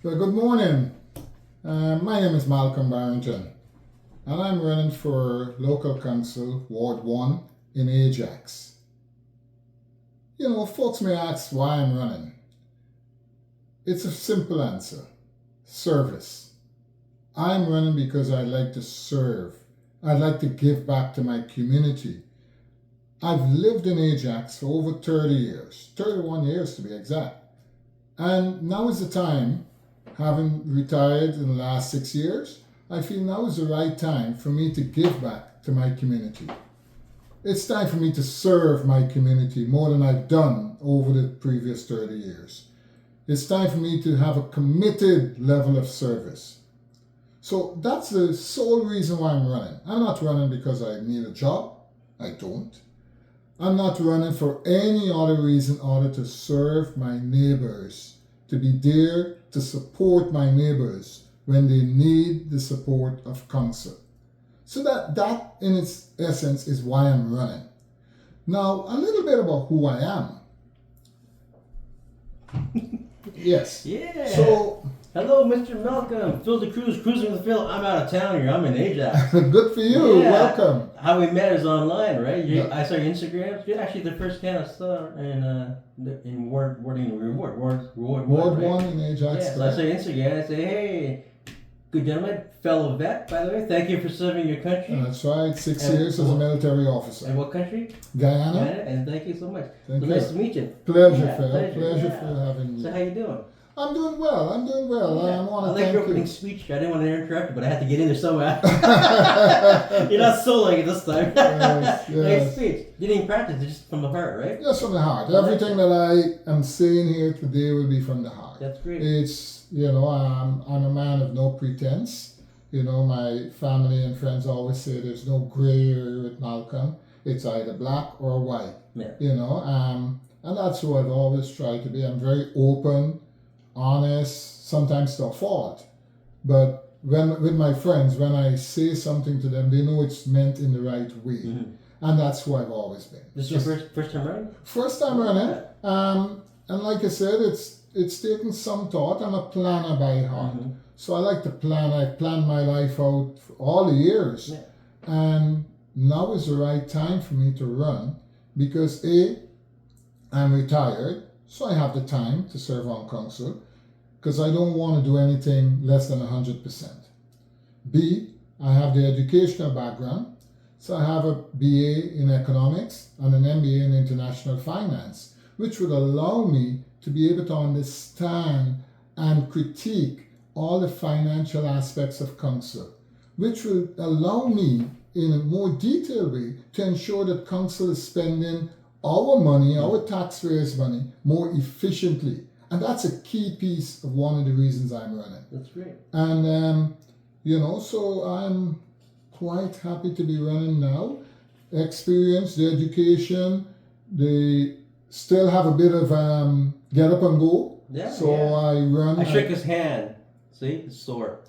So good morning. My name is Malcolm Barrington, and I'm running for local council Ward 1 in Ajax. You know, folks may ask why I'm running. It's a simple answer: service. I'm running because I like to serve. I like to give back to my community. I've lived in Ajax for over 30 years, 31 years to be exact. And now is the time, having retired in the last 6 years, I feel now is the right time for me to give back to my community. It's time for me to serve my community more than I've done over the previous 30 years. It's time for me to have a committed level of service. So that's the sole reason why I'm running. I'm not running because I need a job. I don't. I'm not running for any other reason other to serve my neighbors, to be there to support my neighbors when they need the support of council. So that in its essence is why I'm running. Now, a little bit about who I am. Yes. Yeah. So, hello, Mr. Malcolm. Phil the Cruz, cruising with Phil. I'm out of town here. I'm in Ajax. good for you. Yeah. Welcome. How we met is online, right? Yeah. I saw your Instagrams. You're actually the first kind I saw in Ward 1 in Ajax. Yeah. So I saw your Instagram. I say, hey, good gentleman, fellow vet, by the way. Thank you for serving your country. That's right. 6 years as a military officer. And what country? Guyana. And thank you so much. Thank you. Nice to meet you. Pleasure, Phil. Pleasure. Pleasure Yeah. for having me. So how you doing? I'm doing well. Yeah. I want I to like thank your opening you. speech. I didn't want to interrupt you, but I had to get in there somehow. You're not soloing it this time. Yes, Nice yes. speech. You didn't practice, it's just from the heart, right? Just from the heart. I like Everything that I am saying here today will be from the heart. That's great. It's, I'm a man of no pretense. My family and friends always say there's no gray area with Malcolm. It's either black or white. Yeah. And that's who I've always tried to be. I'm very open, honest, sometimes to a fault. But with my friends, when I say something to them, they know it's meant in the right way. Mm-hmm. And that's who I've always been. This is your first time running? First time running. And like I said, it's taken some thought. I'm a planner by heart. Mm-hmm. So I like to plan. I planned my life out for all the years. Yeah. And now is the right time for me to run because I'm retired, so I have the time to serve on council because I don't want to do anything less than 100%. B, I have the educational background, so I have a BA in economics and an MBA in international finance, which would allow me to be able to understand and critique all the financial aspects of council, which will allow me in a more detailed way to ensure that council is spending our money, our taxpayers' money, more efficiently. And that's a key piece of one of the reasons I'm running. That's great. And, so I'm quite happy to be running now. Experience, the education, they still have a bit of get up and go. Yeah. So yeah. I run. I shook his hand. See? It's sore.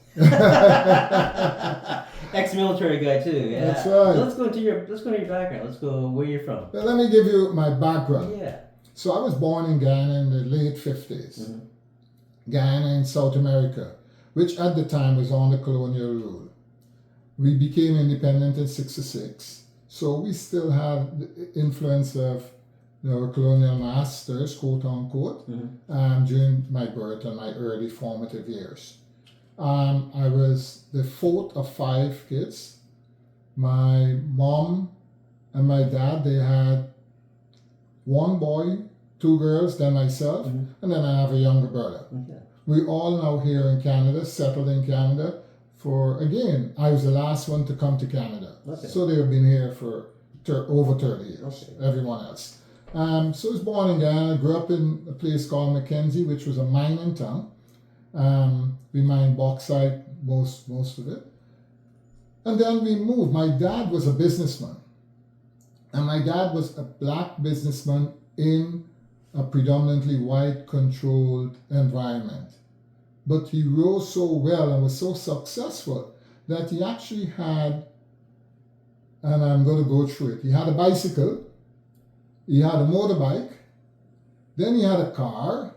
Ex-military guy too. Yeah. That's right. So let's go into your background. Let's go where you're from. Well, let me give you my background. Yeah. So I was born in Guyana in the late 50s. Mm-hmm. Guyana in South America, which at the time was under colonial rule. We became independent in 1966, so we still had the influence of our colonial masters, quote unquote, Mm-hmm. During my birth and my early formative years. I was the fourth of 5 kids. My mom and my dad, they had 1 boy, 2 girls, then myself, Mm-hmm. and then I have a younger brother. Okay. We all now here in Canada, settled in Canada I was the last one to come to Canada. Okay. So they have been here for over 30 years, Okay. everyone else. So I was born in Guyana, grew up in a place called Mackenzie, which was a mining town. We mined bauxite, most of it. And then we moved. My dad was a businessman. And my dad was a black businessman in a predominantly white-controlled environment. But he rose so well and was so successful that he actually had, and I'm going to go through it, he had a bicycle, he had a motorbike, then he had a car,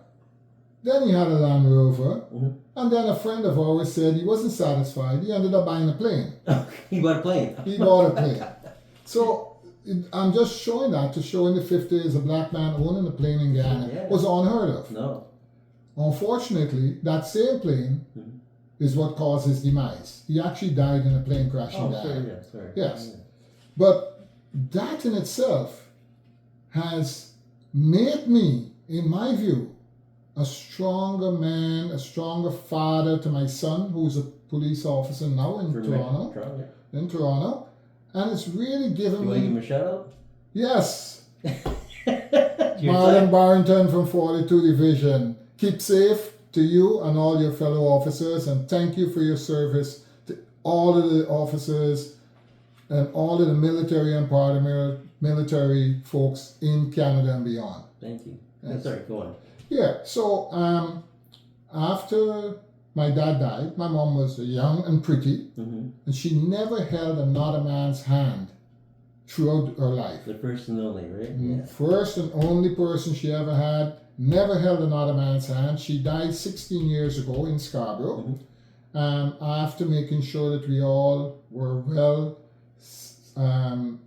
Then he had a Land Rover. Mm-hmm. And then a friend of ours said he wasn't satisfied. He ended up buying a plane. He bought a plane. He bought a plane. So I'm just showing that to show in the 50s a black man owning a plane in Ghana was unheard of. No. Unfortunately, that same plane is what caused his demise. He actually died in a plane crash in Ghana. Yes. Yeah. But that in itself has made me, in my view, a stronger man, a stronger father to my son, who's a police officer now in Toronto. In Toronto. And it's really given me... You want to give him a shout out? Yes. Malcolm Barrington from 42 Division. Keep safe to you and all your fellow officers, and thank you for your service to all of the officers and all of the military and paramilitary folks in Canada and beyond. Thank you. Yes. Sorry, go on. Yeah, so after my dad died, my mom was young and pretty, and she never held another man's hand throughout her life. The first and only, right? Yeah. First and only person she ever had, never held another man's hand. She died 16 years ago in Scarborough, after making sure that we all were well,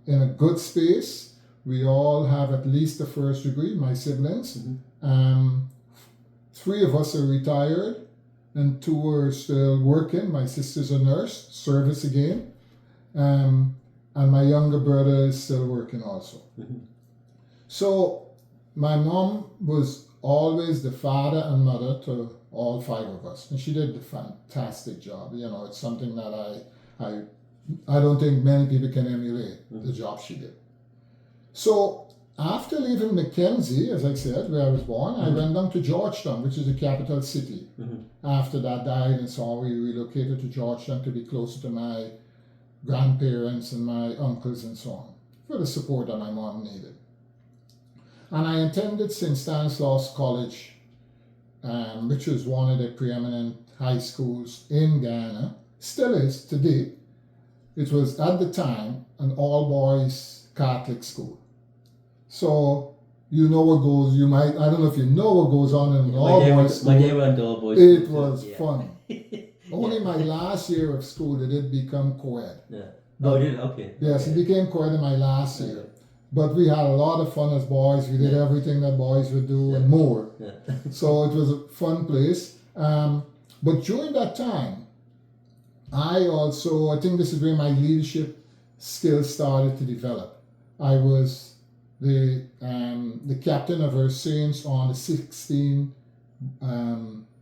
in a good space. We all have at least a first degree, my siblings. 3 of us are retired and 2 are still working. My sister's a nurse, service again. And my younger brother is still working also. So my mom was always the father and mother to all 5 of us. And she did a fantastic job. You know, it's something that I don't think many people can emulate, the job she did. So after leaving Mackenzie, as I said, where I was born, I went down to Georgetown, which is the capital city. After that died, and so we relocated to Georgetown to be closer to my grandparents and my uncles and so on, for the support that my mom needed. And I attended St. Stanislaus College, which was one of the preeminent high schools in Ghana, still is today. It was at the time an all-boys Catholic school. So you know what goes, I don't know if you know what goes on in an all-boys school. My dad went to all-boys school. It too, was fun. Only my last year of school did it become co-ed. Oh, did it? Okay. Yes, it became co-ed in my last year. But we had a lot of fun as boys. We did everything that boys would do and more. So it was a fun place. But during that time, I think this is where my leadership skills started to develop. I was the captain of our Saints on the 16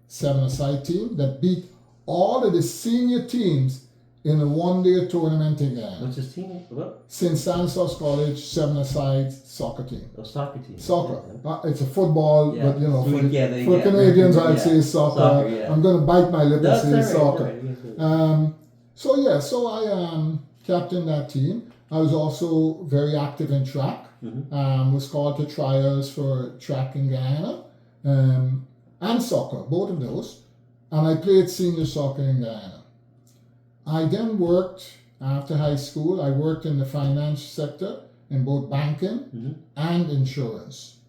7-a-side team that beat all of the senior teams in a one-day tournament in Ghana. What's his team? What? St. Stanislaus College 7-a-side soccer team. Oh, soccer team. Soccer. It's a football, but you know, for Canadians, I'd say soccer. I'm going to bite my lip and say soccer. So I captained that team. I was also very active in track. Was called to trials for track in Guyana and soccer, both of those. And I played senior soccer in Guyana. I then worked, after high school, I worked in the finance sector in both banking and insurance.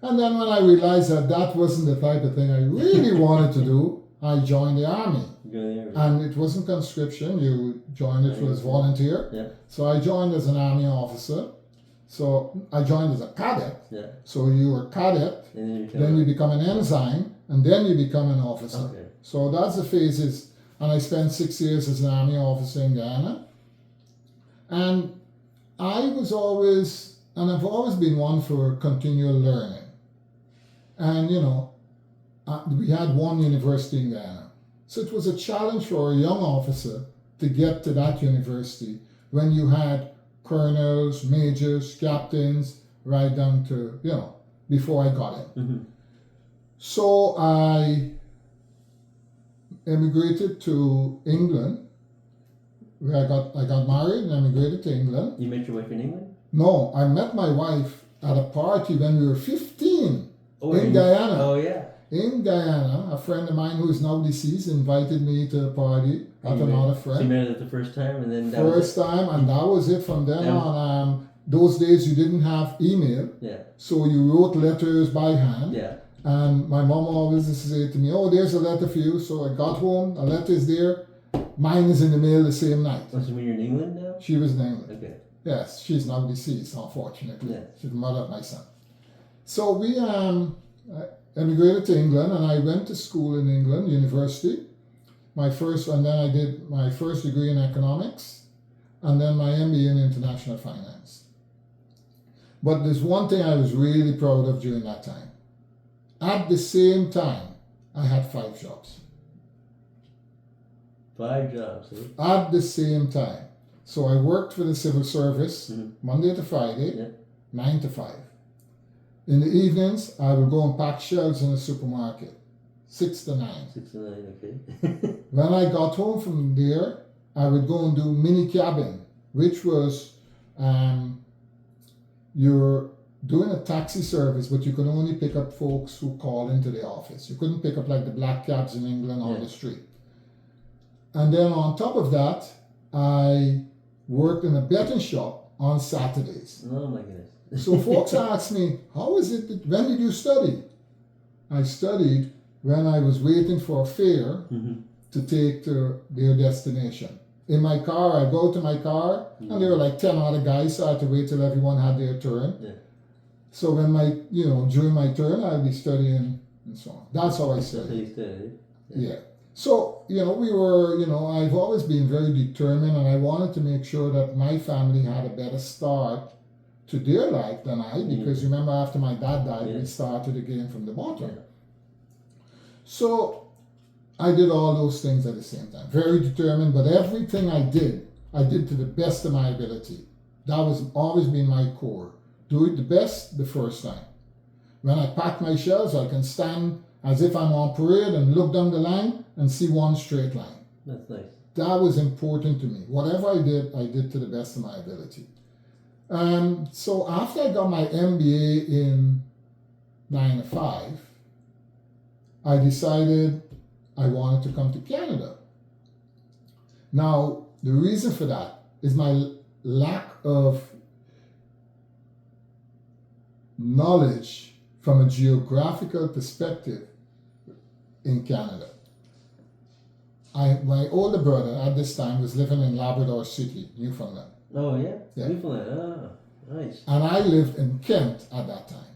And then when I realized that that wasn't the type of thing I really wanted to do, I joined the army. And it wasn't conscription, you joined it was volunteer. So I joined as an army officer. So I joined as a cadet. So you were cadet, then you become an ensign, and then you become an officer. So that's the phases. And I spent 6 years as an army officer in Ghana. And I've always been one for continual learning. And you know, we had one university in Ghana. So it was a challenge for a young officer to get to that university when you had colonels, majors, captains, right down to, you know, before I got in. So I emigrated to England, where I got married and emigrated to England. You met your wife in England? No, I met my wife at a party when we were 15 in Guyana. Oh, yeah. In Guyana, a friend of mine who is now deceased invited me to a party at another friend. So you met her the first time, and then that was it? And that was it. From then on, those days you didn't have email, so you wrote letters by hand. And my mom always used to say to me, "Oh, there's a letter for you." So I got home, a letter is there. Mine is in the mail the same night. Oh, so when you're in England now? She was in England. Okay. Yes, she's now deceased, unfortunately. Yeah. She's the mother of my son. So we emigrated to England, and I went to school in England, university. And then I did my first degree in economics, and then my MBA in international finance. But there's one thing I was really proud of during that time. At the same time, I had 5 jobs. 5 jobs, eh? At the same time. So I worked for the civil service Monday to Friday, 9 to 5. In the evenings, I would go and pack shelves in the supermarket, 6 to 9. 6 to 9, okay. When I got home from there, I would go and do mini cabin, which was you're doing a taxi service, but you could only pick up folks who call into the office. You couldn't pick up like the black cabs in England on the street. And then on top of that, I worked in a betting shop on Saturdays. Oh my goodness. So folks ask me, how is it that, when did you study? I studied when I was waiting for a fare to take to their destination. In my car, I go to my car, and there were like 10 other guys, so I had to wait till everyone had their turn. Yeah. So when during my turn, I'd be studying and so on. That's how I studied. Yeah. So, I've always been very determined, and I wanted to make sure that my family had a better start to their life than I, because remember after my dad died, we started again from the bottom. Yeah. So I did all those things at the same time. Very determined, but everything I did to the best of my ability. That was always been my core. Do it the best the first time. When I pack my shelves, I can stand as if I'm on parade and look down the line and see one straight line. That's nice. That was important to me. Whatever I did to the best of my ability. So after I got my MBA in 9 to 5, I decided I wanted to come to Canada. Now, the reason for that is my lack of knowledge from a geographical perspective in Canada. My older brother at this time was living in Labrador City, Newfoundland. Oh, yeah? Yeah. Newfoundland, nice. And I lived in Kent at that time.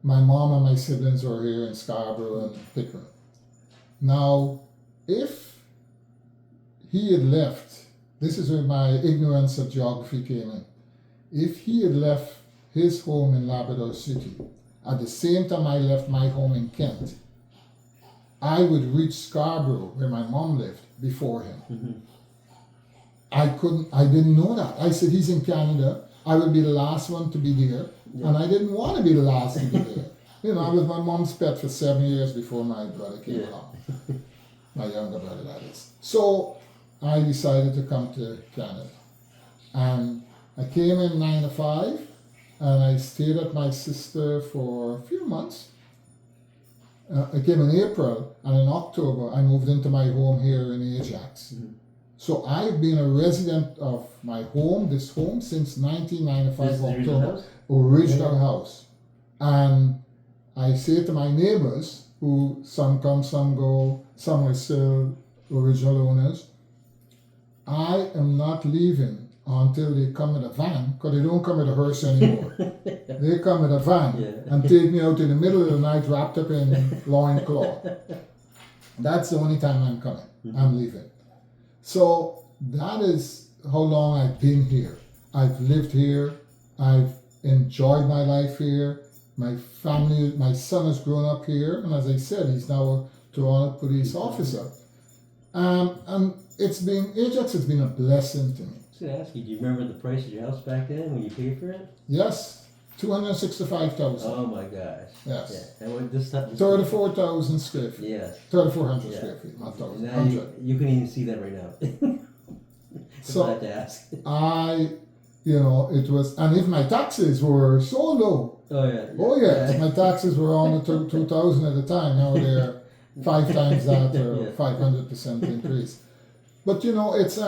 My mom and my siblings were here in Scarborough and Pickering. Now, if he had left, this is where my ignorance of geography came in. If he had left his home in Labrador City at the same time I left my home in Kent, I would reach Scarborough, where my mom lived, before him. I didn't know that. I said, he's in Canada, I would be the last one to be there, and I didn't want to be the last to be there. I was my mom's pet for 7 years before my brother came along. My younger brother, that is. So I decided to come to Canada. And I came in 9 to 5, and I stayed at my sister for a few months. I came in April, and in October I moved into my home here in Ajax. So I've been a resident of my home, this home, since 1995 October. Original house. And I say to my neighbors, who some come, some go, some are still original owners, I am not leaving until they come with a van, because they don't come with a hearse anymore. They come with a van and take me out in the middle of the night wrapped up in loincloth. That's the only time I'm coming. I'm leaving. So that is how long I've been here. I've lived here. I've enjoyed my life here. My family, my son has grown up here, and as I said, he's now a Toronto police officer. And Ajax has been a blessing to me. I was going to ask you, do you remember the price of your house back then when you paid for it? Yes, $265,000. Oh my gosh. Yes. Yeah. And what this stuff? 34,000 square feet. Yes. 3,400 square feet, not 1,000. Now you can even see that right now. So I had to ask. It was, and if my taxes were so low. Oh yeah. Oh yes, my taxes were on the 2,000 at the time. Now they're 5 times that, or 500% increase. But it's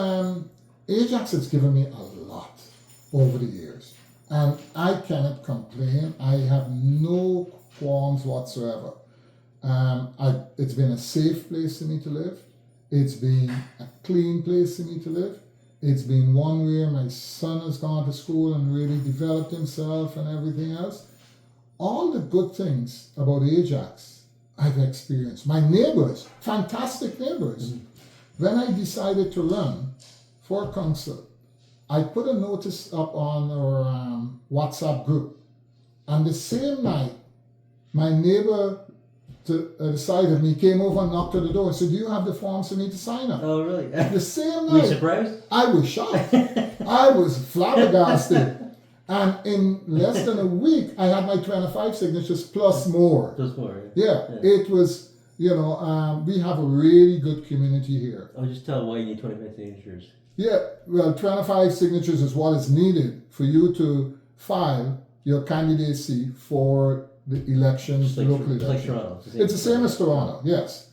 Ajax has given me a lot over the years, and I cannot complain. I have no qualms whatsoever. It's been a safe place for me to live. It's been a clean place for me to live. It's been one where my son has gone to school and really developed himself and everything else. All the good things about Ajax I've experienced. My neighbors, fantastic neighbors. Mm-hmm. When I decided to run for council, I put a notice up on our WhatsApp group. And the same night, my neighbor to the side of me came over and knocked at the door and said, "Do you have the forms for me to sign up?" Oh, really? The same Were you night. surprised? I was shocked. I was flabbergasted. And in less than a week, I had my 25 signatures plus more. Plus more, yeah. It was, we have a really good community here. I'll just tell them why you need 25 signatures. Yeah, well, 25 signatures is what is needed for you to file your candidacy for the elections, like, local elections. Like Toronto. It's the same as Toronto, yes.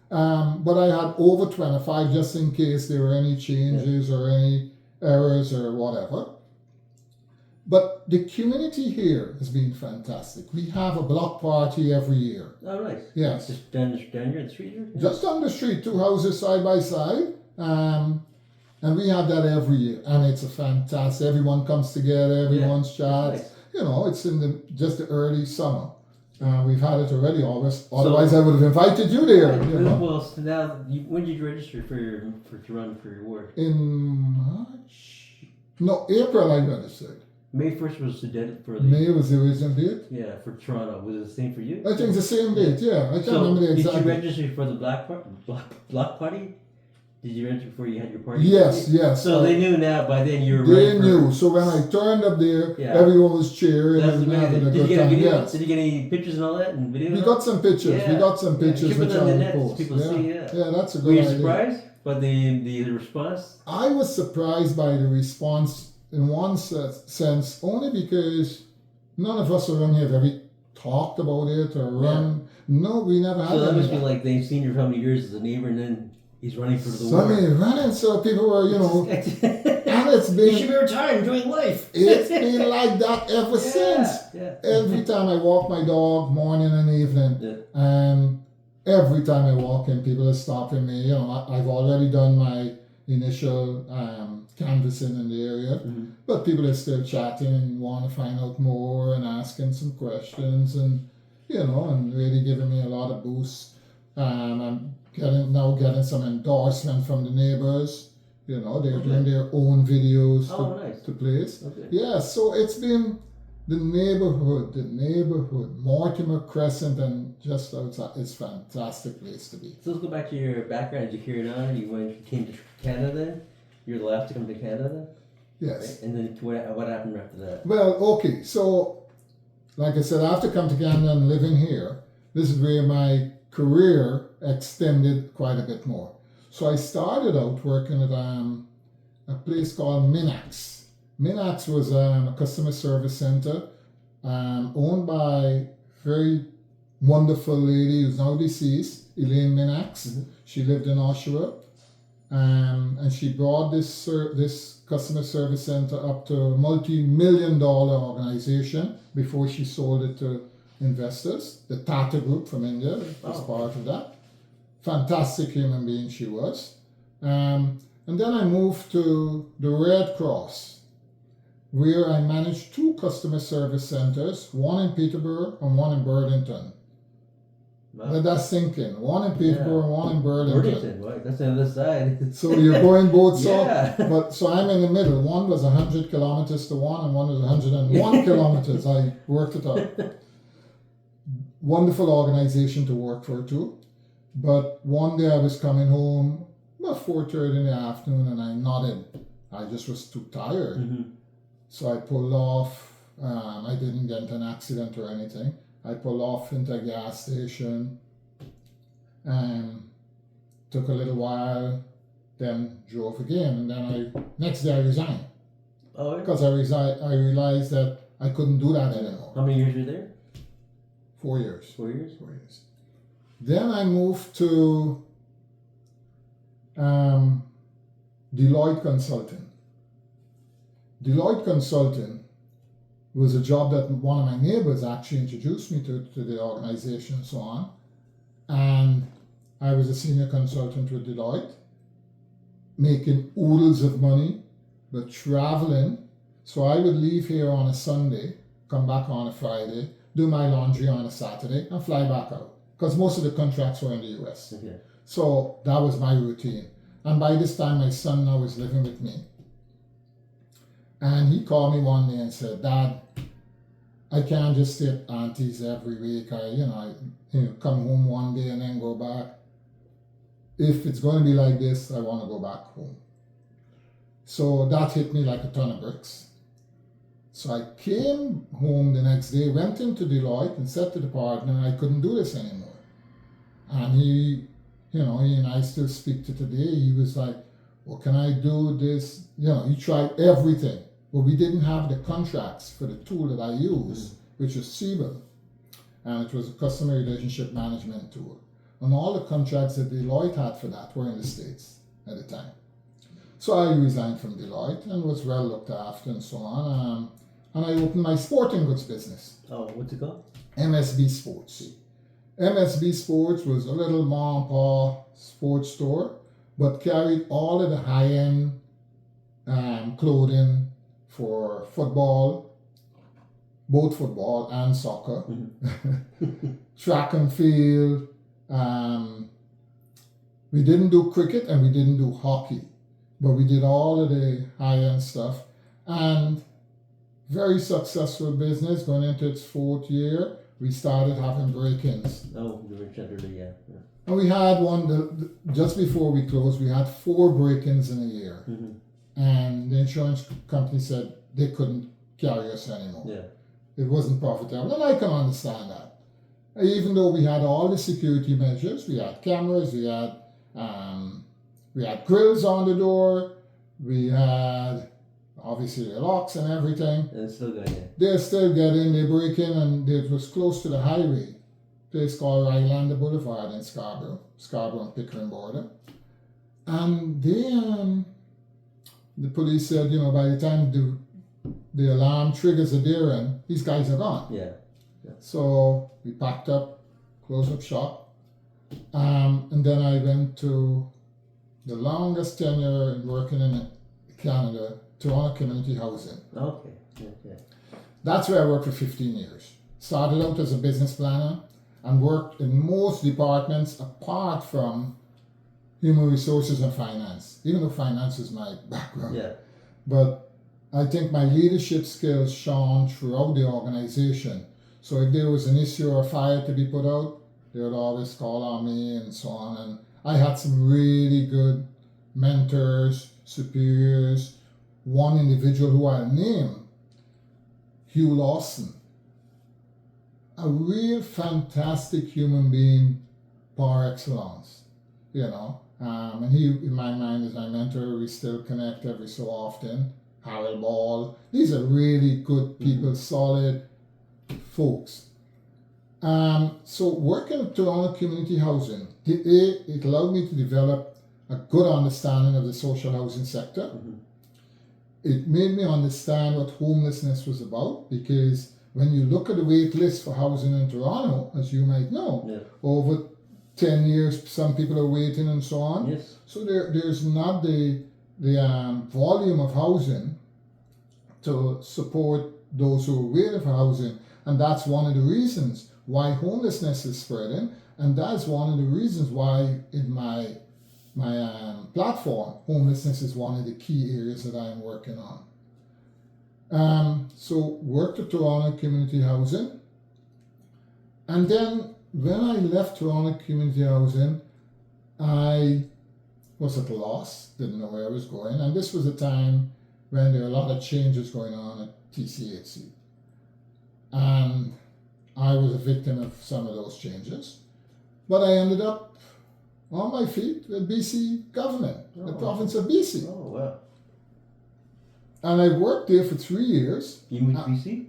But I had over 25 just in case there were any changes or any errors or whatever. But the community here has been fantastic. We have a block party every year. Oh, nice. Yes. Just down here in the street here? Just down the street, 2 houses side by side. And we have that every year. And it's a fantastic, everyone comes together, everyone's chats. Nice. It's in just the early summer. We've had it already always. Otherwise, I would have invited you there. Well, so now, when did you register to run for your ward? In March? No, April I registered. May 1st was the deadline for the... May was the original date? Yeah, for Toronto. Was it the same for you? I think it's the same date, yeah. I can't remember the exact did you register for the block party? Did you register before you had your party? Yes, yes. So they knew now, by then you were They knew. So when I turned up there, everyone was cheering and having a good time. Yes. Did you get any pictures and all that? And video? We got some pictures. Yeah. We got some pictures which I will post. People see, Yeah, that's a good idea. Were you surprised by the response? I was surprised by the response in one sense, only because none of us around here have ever talked about it or run. Yeah. No, we never had. So that must be like they've seen you for how many years as a neighbor, and then he's running for the war. Running, so people were, and it's been. You should be retired, enjoying life. It's been like that ever since. Yeah. Every time I walk my dog, morning and evening, and every time I walk in, people are stopping me. I've already done my initial canvassing in the area, but people are still chatting and want to find out more and asking some questions and and really giving me a lot of boost. I'm getting some endorsement from the neighbors. They're doing their own videos to place. Okay. Yeah, so it's been the neighborhood, Mortimer Crescent and just outside. It's a fantastic place to be. So let's go back to your background. Did you carry it on? You came to Canada. You're the last to come to Canada? Yes. Right? And then what happened after that? Well, okay. So, like I said, after coming to Canada and living here, this is where my career extended quite a bit more. So I started out working at a place called Minax. Minax was a customer service center owned by a very wonderful lady who's now deceased, Elaine Minax. Mm-hmm. She lived in Oshawa. And she brought this customer service center up to a multi-million-dollar organization before she sold it to investors. The Tata Group from India was part of that. Fantastic human being she was. And then I moved to the Red Cross, where I managed 2 customer service centers, one in Peterborough and one in Burlington. Wow. Let that sink in. One in Peterborough and one in Burlington. Right? That's on the other side. So you're going both sides. So I'm in the middle. One was 100 kilometers to one and one was 101 kilometers. I worked it out. Wonderful organization to work for too. But one day I was coming home about 4:30 in the afternoon and I nodded. I just was too tired. Mm-hmm. So I pulled off. I didn't get into an accident or anything. I pulled off into a gas station and took a little while, then drove again. And then next day I resigned. Oh, because I realized that I couldn't do that anymore. How many years were you there? 4 years. 4 years? 4 years. Then I moved to Deloitte Consulting. Deloitte Consulting was a job that one of my neighbors actually introduced me to the organization and so on. And I was a senior consultant with Deloitte, making oodles of money, but traveling. So I would leave here on a Sunday, come back on a Friday, do my laundry on a Saturday, and fly back out. Because most of the contracts were in the US. Okay. So that was my routine. And by this time, my son now is living with me. And he called me one day and said, Dad, I can't just stay at auntie's every week. I come home one day and then go back. If it's going to be like this, I want to go back home. So that hit me like a ton of bricks. So I came home the next day, went into Deloitte and said to the partner, I couldn't do this anymore. And he and I still speak to today. He was like, well, can I do this? He tried everything. But we didn't have the contracts for the tool that I use, which is Siebel. And it was a customer relationship management tool. And all the contracts that Deloitte had for that were in the States at the time. So I resigned from Deloitte and was well looked after and so on. And I opened my sporting goods business. Oh, what's it called? MSB Sports. MSB Sports was a little mom and pop sports store, but carried all of the high-end clothing for football, both football and soccer, track and field. We didn't do cricket and we didn't do hockey, but we did all of the high-end stuff. And very successful business going into its 4th year. We started having break-ins. Oh, you were yeah. And we had one, just before we closed, we had 4 break-ins in a year. Mm-hmm. And the insurance company said they couldn't carry us anymore. Yeah. It wasn't profitable. And I can understand that. Even though we had all the security measures, we had cameras, we had grills on the door, we had obviously the locks and everything. And it's still going in. They still get in, they break in, and it was close to the highway, place called Rylander Boulevard in Scarborough and Pickering border. And the police said, by the time the alarm triggers a deer in, these guys are gone. Yeah. So we packed up, closed up shop, and then I went to the longest tenure in working in Canada, Toronto Community Housing. Okay. That's where I worked for 15 years. Started out as a business planner and worked in most departments apart from human resources and finance, even though finance is my background. Yeah. But I think my leadership skills shone throughout the organization. So if there was an issue or a fire to be put out, they would always call on me and so on. And I had some really good mentors, superiors. One individual who I'll name, Hugh Lawson, a real fantastic human being par excellence, and he, in my mind, is my mentor. We still connect every so often. Harold Ball, these are really good people, solid folks. So working at Toronto Community Housing, it allowed me to develop a good understanding of the social housing sector. Mm-hmm. It made me understand what homelessness was about, because when you look at the wait list for housing in Toronto, as you might know, over 10 years, some people are waiting and so on. Yes. So there's not the volume of housing to support those who are waiting for housing. And that's one of the reasons why homelessness is spreading. And that's one of the reasons why in my platform, homelessness is one of the key areas that I'm working on. So worked at Toronto Community Housing. And then when I left Toronto Community Housing, I was at a loss, didn't know where I was going. And this was a time when there were a lot of changes going on at TCHC. And I was a victim of some of those changes. But I ended up on my feet with BC government, the province of BC. Oh, wow. And I worked there for 3 years. You moved to BC?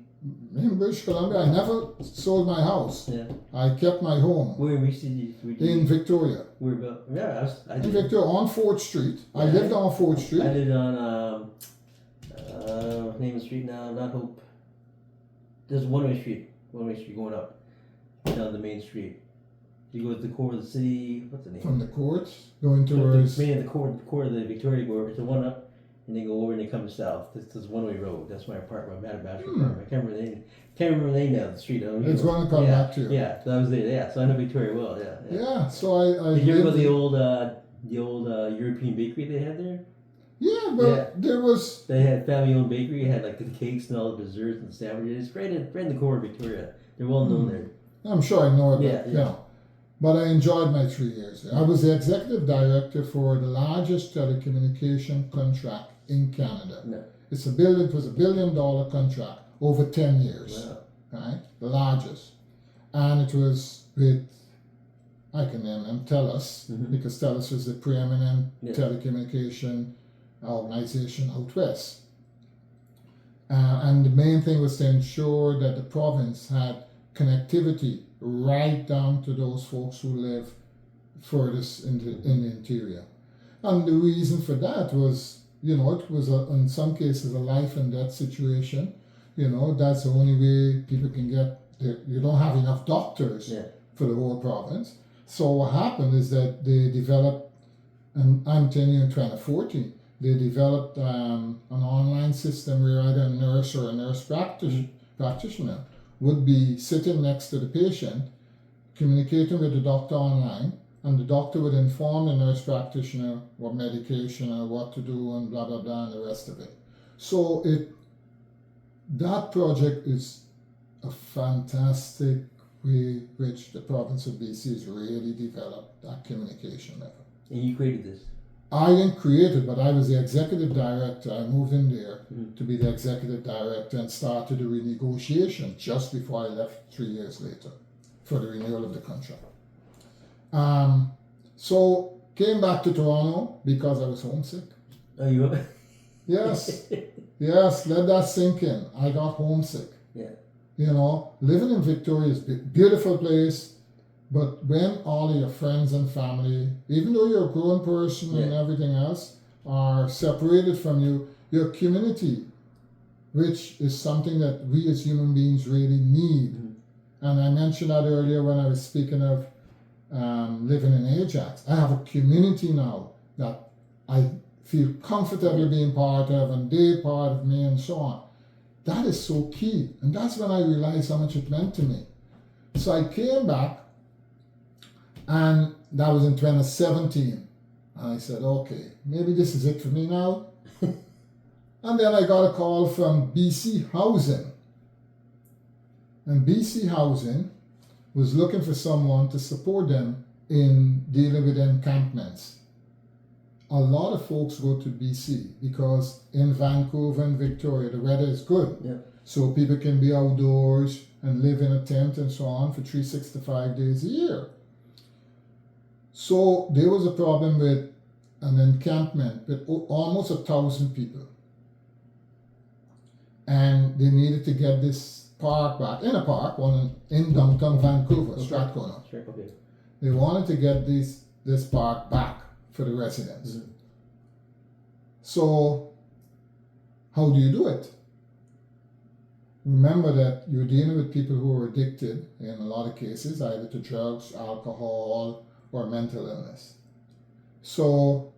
In British Columbia. I never sold my house. Yeah. I kept my home. Where in BC did you? In Victoria. Where about? Yeah, I did. In Victoria, on 4th Street. Yeah, I lived on 4th Street. I did on, name of the street now, not Hope. There's a one-way street going up down the main street. You go to the core of the city. What's the name? From the courts going towards. The core of the Victoria Gore. It's a one up, and they go over and they come south. This is one-way road. That's my apartment, my bachelor apartment. I can't remember the name. Now the street. It's going to come back to you. Yeah, so I was there. Yeah, so I know Victoria well. Yeah. Yeah. So I Did you ever go to the old European bakery they had there? Yeah, but there was. They had family-owned bakery. It had like the cakes and all the desserts and sandwiches. Right in the core of Victoria. They're well known there. I'm sure I know it. Yeah. But I enjoyed my 3 years there. I was the executive director for the largest telecommunication contract in Canada. No. It was a $1 billion contract over 10 years. Wow. Right? The largest. And it was with, I can name them, TELUS, because TELUS was the preeminent telecommunication organization out west. And the main thing was to ensure that the province had connectivity right down to those folks who live furthest in the interior. And the reason for that was, it was in some cases a life and death situation. That's the only way people can get there. You don't have enough doctors for the whole province. So what happened is that they developed, and I'm telling you in 2014, they developed an online system where either a nurse or a nurse practitioner would be sitting next to the patient, communicating with the doctor online, and the doctor would inform the nurse practitioner what medication or what to do and blah, blah, blah, and the rest of it. So that project is a fantastic way which the province of BC has really developed that communication level. And you created this? I didn't create it, but I was the executive director. I moved in there to be the executive director and started the renegotiation just before I left 3 years later for the renewal of the contract. So came back to Toronto because I was homesick. Oh, you were? Yes, let that sink in. I got homesick. Yeah. Living in Victoria is a beautiful place. But when all of your friends and family, even though you're a grown person and everything else, are separated from you, your community, which is something that we as human beings really need. And I mentioned that earlier when I was speaking of living in Ajax. I have a community now that I feel comfortable being part of, and they're part of me, and so on. That is so key. And that's when I realized how much it meant to me. So I came back. And that was in 2017. And I said, okay, maybe this is it for me now. And then I got a call from BC Housing. And BC Housing was looking for someone to support them in dealing with encampments. A lot of folks go to BC because in Vancouver and Victoria, the weather is good. Yeah. So people can be outdoors and live in a tent and so on for 365 days a year. So there was a problem with an encampment with almost 1,000 people. And they needed to get this park back, in a park, one in downtown Vancouver, Strathcona. Sure, okay. They wanted to get this park back for the residents. So how do you do it? Remember that you're dealing with people who are addicted, in a lot of cases, either to drugs, alcohol, or mental illness. So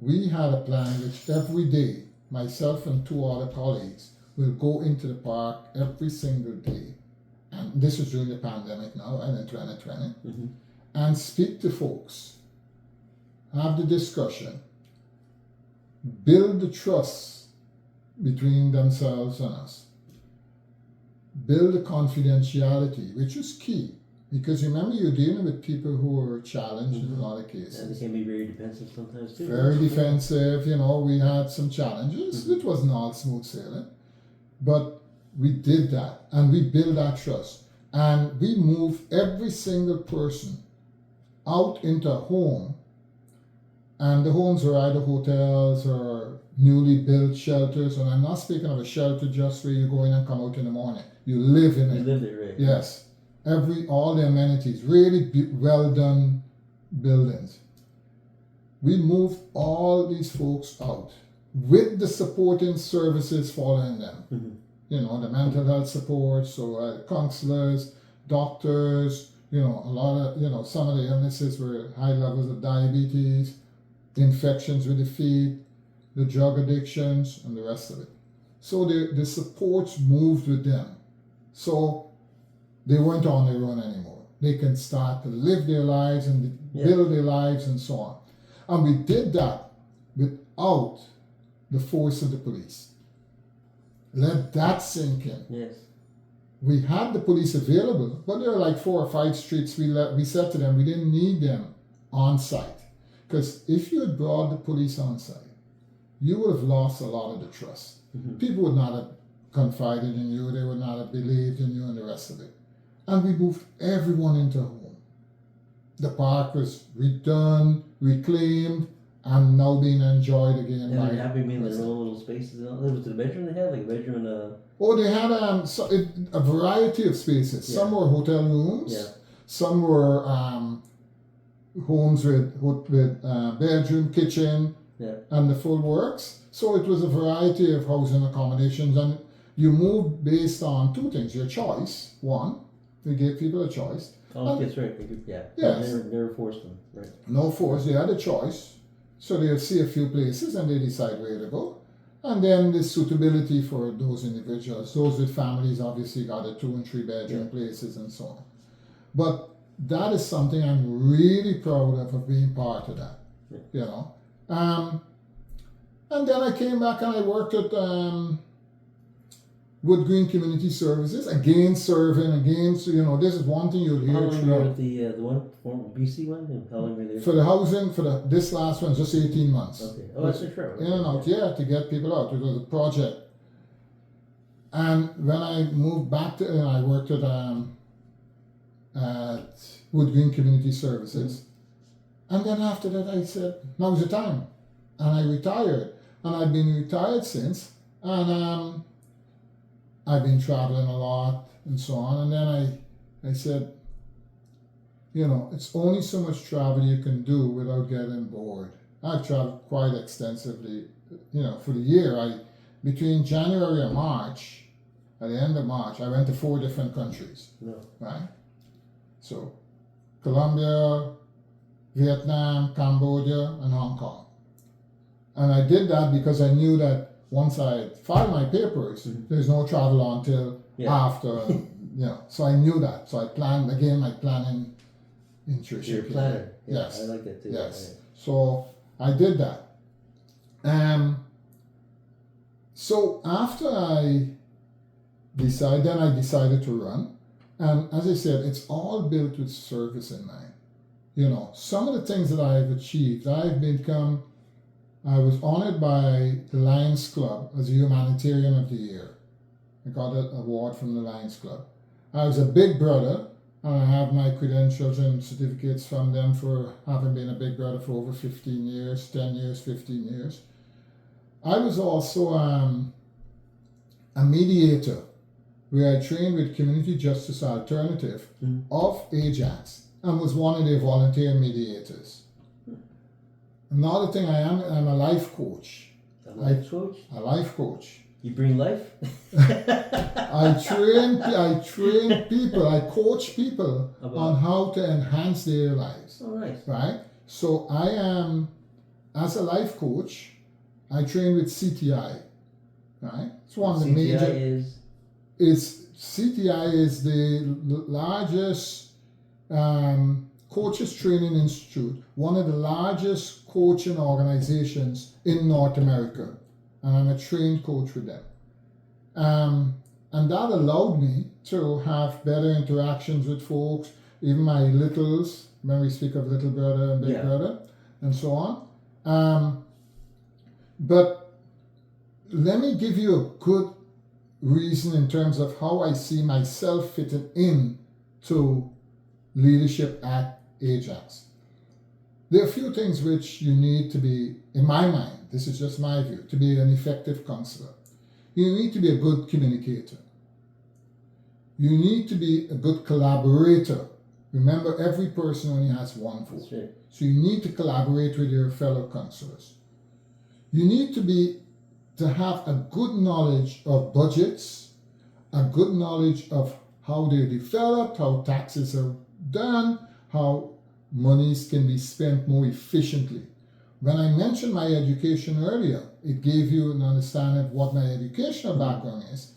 we had a plan which every day, myself and 2 other colleagues will go into the park every single day. And this was during the pandemic now, and in 2020, and speak to folks, have the discussion, build the trust between themselves and us, build the confidentiality, which is key. Because remember, you're dealing with people who are challenged in a lot of cases. And they can be very defensive sometimes too. Very defensive. We had some challenges. It wasn't all smooth sailing. But we did that. And we built that trust. And we moved every single person out into a home. And the homes were either hotels or newly built shelters. And I'm not speaking of a shelter just where you go in and come out in the morning. You live in it. You live there, right? Yes. All the amenities, really well done buildings. We moved all these folks out with the supporting services following them. you know, the mental health support, so counselors, doctors, you know, a lot of, you know, some of the illnesses were high levels of diabetes, infections with the feet, the drug addictions, and the rest of it. So the supports moved with them. So they weren't on their own anymore. They can start to live their lives and build their lives and so on. And we did that without the force of the police. Let that sink in. Yes. We had the police available, but there were like 4 or 5 streets we said to them we didn't need them on site. Because if you had brought the police on site, you would have lost a lot of the trust. Mm-hmm. People would not have confided in you, they would not have believed in you and the rest of it. And we moved everyone into a home. The park was redone, reclaimed, and now being enjoyed again. And they're happy being in their own little spaces. Was it a bedroom they had? Like a bedroom and a... Oh, they had a variety of spaces. Some were hotel rooms. Some were homes with bedroom, kitchen, and the full works. So it was a variety of housing accommodations, and you moved based on 2 things. Your choice, one, they gave people a choice. Oh, that's right. Yes. Never forced them, right? No force, they had a choice. So they'll see a few places and they decide where to go. And then the suitability for those individuals. Those with families obviously got a 2 and 3 bedroom places and so on. But that is something I'm really proud of being part of that. You know. And then I came back and I worked at Wood Green Community Services, again serving, again, so, you know, this is one thing you'll hear. How long were you at the one, BC one? And how long were you there? For the housing, this last one, just 18 months. Okay. Oh, that's for sure. In and out, to get people out. It was a project. And when I moved back to, I worked at Wood Green Community Services. And then after that, I said, now's the time. And I retired. And I've been retired since. And I've been traveling a lot and so on. And then I said, you know, it's only so much travel you can do without getting bored. I've traveled quite extensively, you know, for the year. Between January and March, at the end of March, I went to 4 different countries. Right? So, Colombia, Vietnam, Cambodia, and Hong Kong. And I did that because I knew that once I filed my papers, there's no travel until after, you know. So I knew that. So I planned, again, my planning interest. You're a planner. Yes. I like that too. Yes. Right. So I did that. So after I decided to run. And as I said, it's all built with service in mind. You know, some of the things that I've achieved, I was honored by the Lions Club as a Humanitarian of the Year. I got an award from the Lions Club. I was a big brother, and I have my credentials and certificates from them for having been a big brother for over 15 years, 10 years, 15 years. I was also a mediator, where I trained with Community Justice Alternative of Ajax and was one of their volunteer mediators. Another thing I'm a life coach. A life coach? A life coach. You bring life? I train people, I coach people on how to enhance their lives. Oh, nice. Right? So I am, as a life coach, I train with CTI. Right? It's one of the major. CTI is the largest coaches training institute, one of the largest coaching organizations in North America, and I'm a trained coach with them. And that allowed me to have better interactions with folks, even my littles, when we speak of little brother and big brother, and so on. But let me give you a good reason in terms of how I see myself fitting in to leadership at Ajax. There are a few things which you need to be, in my mind, this is just my view, to be an effective counselor. You need to be a good communicator. You need to be a good collaborator. Remember, every person only has one vote. Right. So you need to collaborate with your fellow counselors. You need to have a good knowledge of budgets, a good knowledge of how they're developed, how taxes are done, how monies can be spent more efficiently. When I mentioned my education earlier, it gave you an understanding of what my educational background is.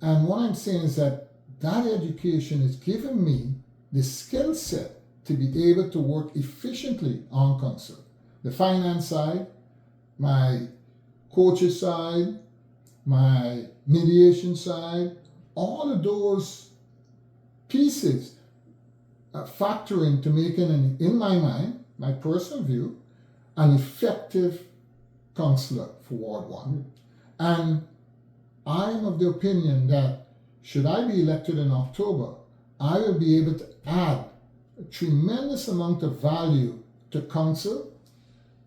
And what I'm saying is that education has given me the skill set to be able to work efficiently on council. The finance side, my coaches side, my mediation side, all of those pieces factor into making, in my mind, my personal view, an effective councillor for Ward 1. And I am of the opinion that should I be elected in October, I will be able to add a tremendous amount of value to council,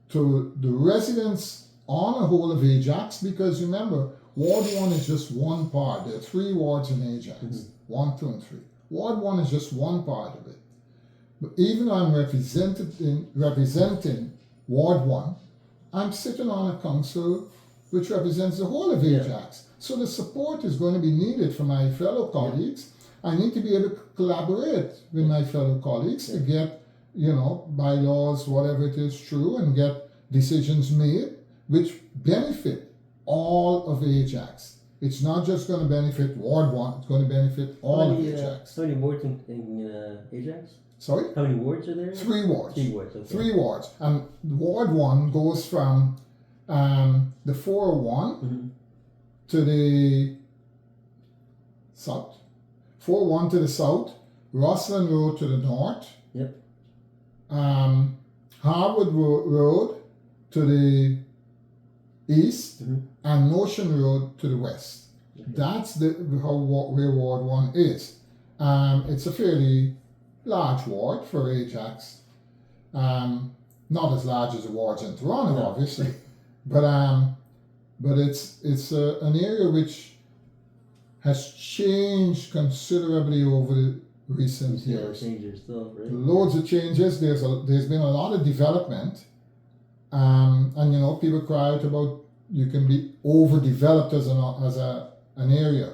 to the residents on the whole of Ajax, because remember, Ward 1 is just one part. There are 3 wards in Ajax, 1, 2, and 3. Ward 1 is just one part of it. But even though I'm representing Ward 1, I'm sitting on a council which represents the whole of Ajax. So the support is going to be needed from my fellow colleagues. I need to be able to collaborate with my fellow colleagues to get, bylaws, whatever it is, through and get decisions made which benefit all of Ajax. It's not just going to benefit Ward 1, it's going to benefit all of Ajax. How many wards in Ajax? Sorry? How many wards are there? 3 wards. 3 wards, okay. 3 wards. And Ward 1 goes from the 401 to the south. 401 to the south, Rosslyn Road to the north. Yep. Harwood Road to the east, and Notion Road to the west. Okay. That's where Ward 1 is. It's a fairly large ward for Ajax. Not as large as the wards in Toronto, obviously, but it's an area which has changed considerably over the recent years. Changes still, right? Loads of changes. There's been a lot of development, and people cry out about you can be overdeveloped as an area.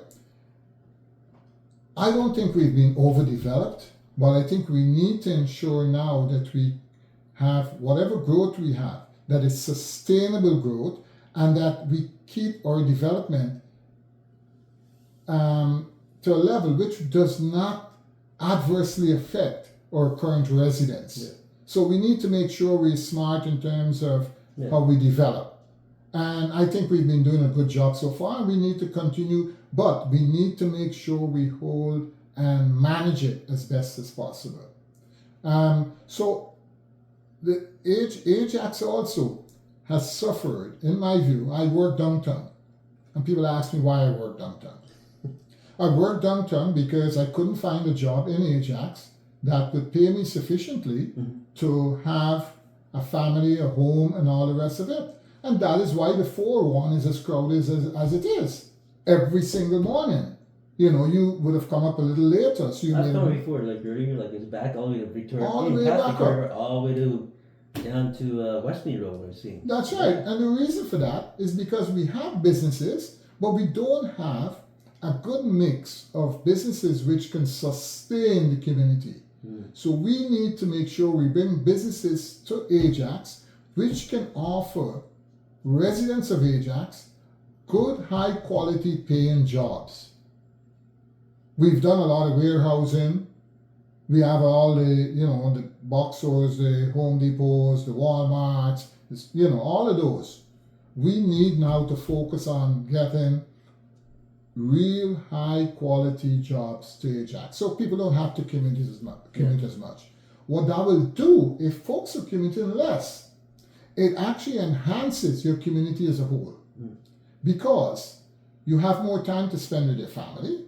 I don't think we've been overdeveloped, but I think we need to ensure now that we have whatever growth we have, that is sustainable growth, and that we keep our development to a level which does not adversely affect our current residents. Yeah. So we need to make sure we're smart in terms of how we develop. And I think we've been doing a good job so far, and we need to continue, but we need to make sure we hold and manage it as best as possible. So the Ajax also has suffered, in my view. I work downtown, and people ask me why I work downtown. I work downtown because I couldn't find a job in Ajax that would pay me sufficiently to have a family, a home, and all the rest of it. And that is why the 401 is as crowded as it is every single morning. You would have come up a little later. So I've come before, like earlier, like it's back all the way to Victoria, all the way back up, all the way to down to Westmead Road. I've seen. That's right, and the reason for that is because we have businesses, but we don't have a good mix of businesses which can sustain the community. So we need to make sure we bring businesses to Ajax which can offer residents of Ajax good, high quality paying jobs. We've done a lot of warehousing. We have all the box stores, the Home Depots, the Walmarts, all of those. We need now to focus on getting real high quality jobs to Ajax, so people don't have to commute as much. What that will do, if folks are commuting less, it actually enhances your community as a whole, because you have more time to spend with your family.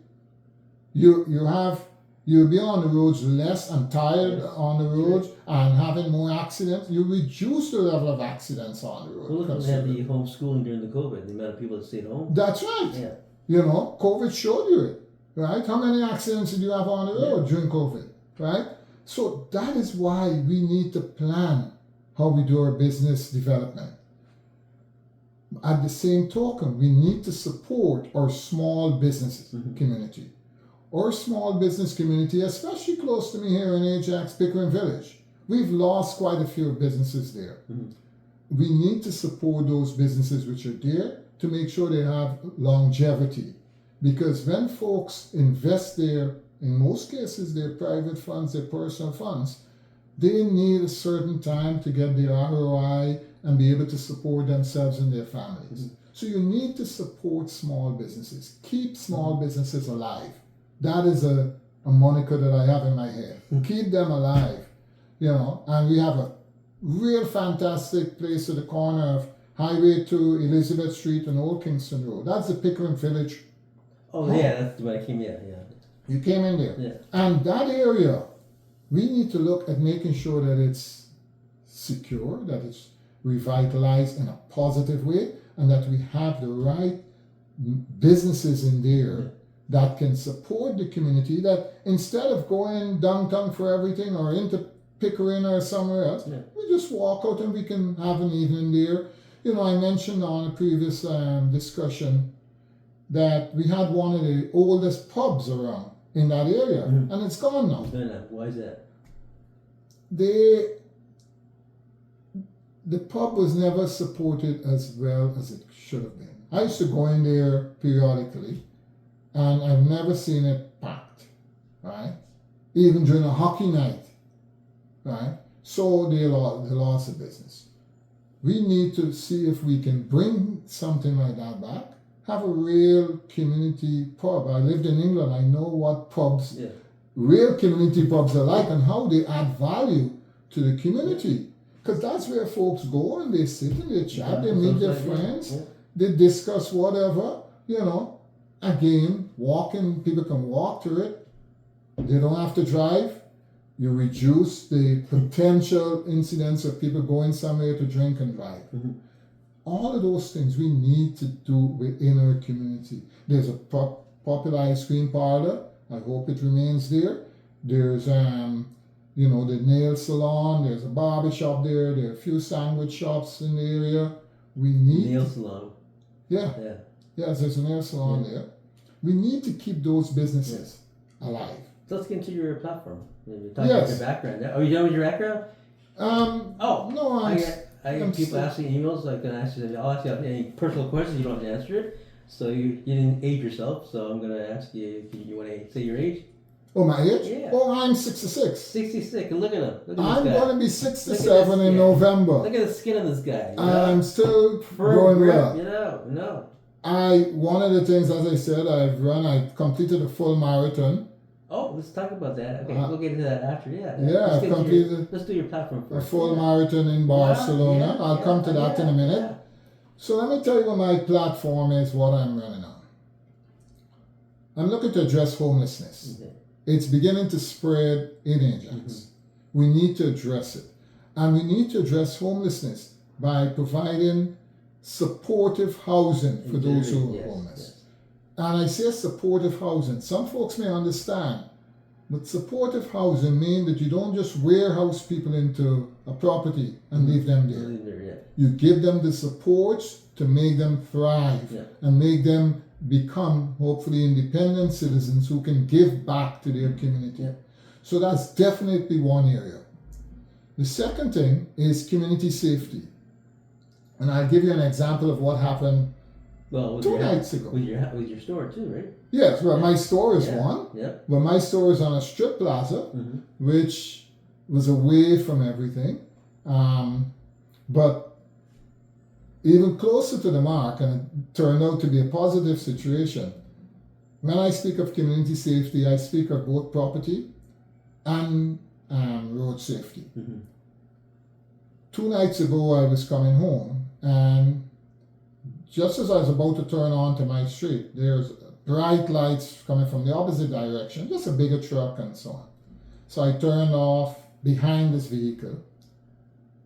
You'll be on the roads less and tired on the roads and having more accidents. You reduce the level of accidents on the road. Well, look, we had the homeschooling during the COVID, the amount of people that stayed home. That's right. Yeah. COVID showed you it, right? How many accidents did you have on the road during COVID, right? So that is why we need to plan how we do our business development. At the same token, we need to support our small business community. Our small business community, especially close to me here in Ajax, Pickering Village, we've lost quite a few businesses there. We need to support those businesses which are there to make sure they have longevity. Because when folks invest there, in most cases, their private funds, their personal funds, they need a certain time to get the ROI and be able to support themselves and their families. So you need to support small businesses. Keep small businesses alive. That is a moniker that I have in my head. Keep them alive. And we have a real fantastic place at the corner of Highway 2, Elizabeth Street, and Old Kingston Road. That's the Pickering Village. Oh, yeah, that's when I came in, yeah. You came in there. Yeah. And that area, we need to look at making sure that it's secure, that it's revitalized in a positive way, and that we have the right businesses in there that can support the community, that instead of going downtown for everything or into Pickering or somewhere else, we just walk out and we can have an evening there. I mentioned on a previous discussion that we had one of the oldest pubs around in that area, and it's gone now. Why is that? The pub was never supported as well as it should have been. I used to go in there periodically, and I've never seen it packed, right? Even during a hockey night, right? So they lost the business. We need to see if we can bring something like that back. Have a real community pub. I lived in England. I know what pubs, real community pubs are like and how they add value to the community. Because that's where folks go and they sit and they chat, they meet their friends, they discuss whatever, Again, people can walk to it. They don't have to drive. You reduce the potential incidents of people going somewhere to drink and drive. All of those things we need to do within our community. There's a popular ice cream parlor. I hope it remains there. There's the nail salon. There's a barber shop there. There are a few sandwich shops in the area. We need nail salon. Yeah. Yes, there's a nail salon there. We need to keep those businesses alive. So let's get into your platform. Maybe talk about your background. Are you done with your background? No, I get people asking emails. I'll ask you any personal questions. You don't have to answer it. So you didn't age yourself. So I'm going to ask you if you want to say your age. Oh, my age? Yeah. Oh, I'm 66. 66. Look at him. I'm going to be 67 in November. Look at the skin of this guy. I'm still growing well. No. One of the things, as I said, I completed a full marathon. Oh, let's talk about that. Okay, we'll get into that after. I've completed let's do your platform first. A full marathon in Barcelona. I'll come to that in a minute. Yeah. So let me tell you what my platform is, what I'm running on. I'm looking to address homelessness. Okay. It's beginning to spread in Ajax. We need to address it. And we need to address homelessness by providing supportive housing for those who are homeless. And I say supportive housing. Some folks may understand, but supportive housing means that you don't just warehouse people into a property and leave them there. You give them the supports to make them thrive and make them become, hopefully, independent citizens who can give back to their community. So that's definitely one area. The second thing is community safety. And I'll give you an example of what happened 2 nights ago. With your store too, right? Yes, well, my store is one. Yep. But my store is on a strip plaza, which was away from everything. But even closer to the mark, and it turned out to be a positive situation. When I speak of community safety, I speak of both property and road safety. 2 nights ago, I was coming home, and just as I was about to turn onto my street, there's bright lights coming from the opposite direction, just a bigger truck and so on. So I turned off behind this vehicle,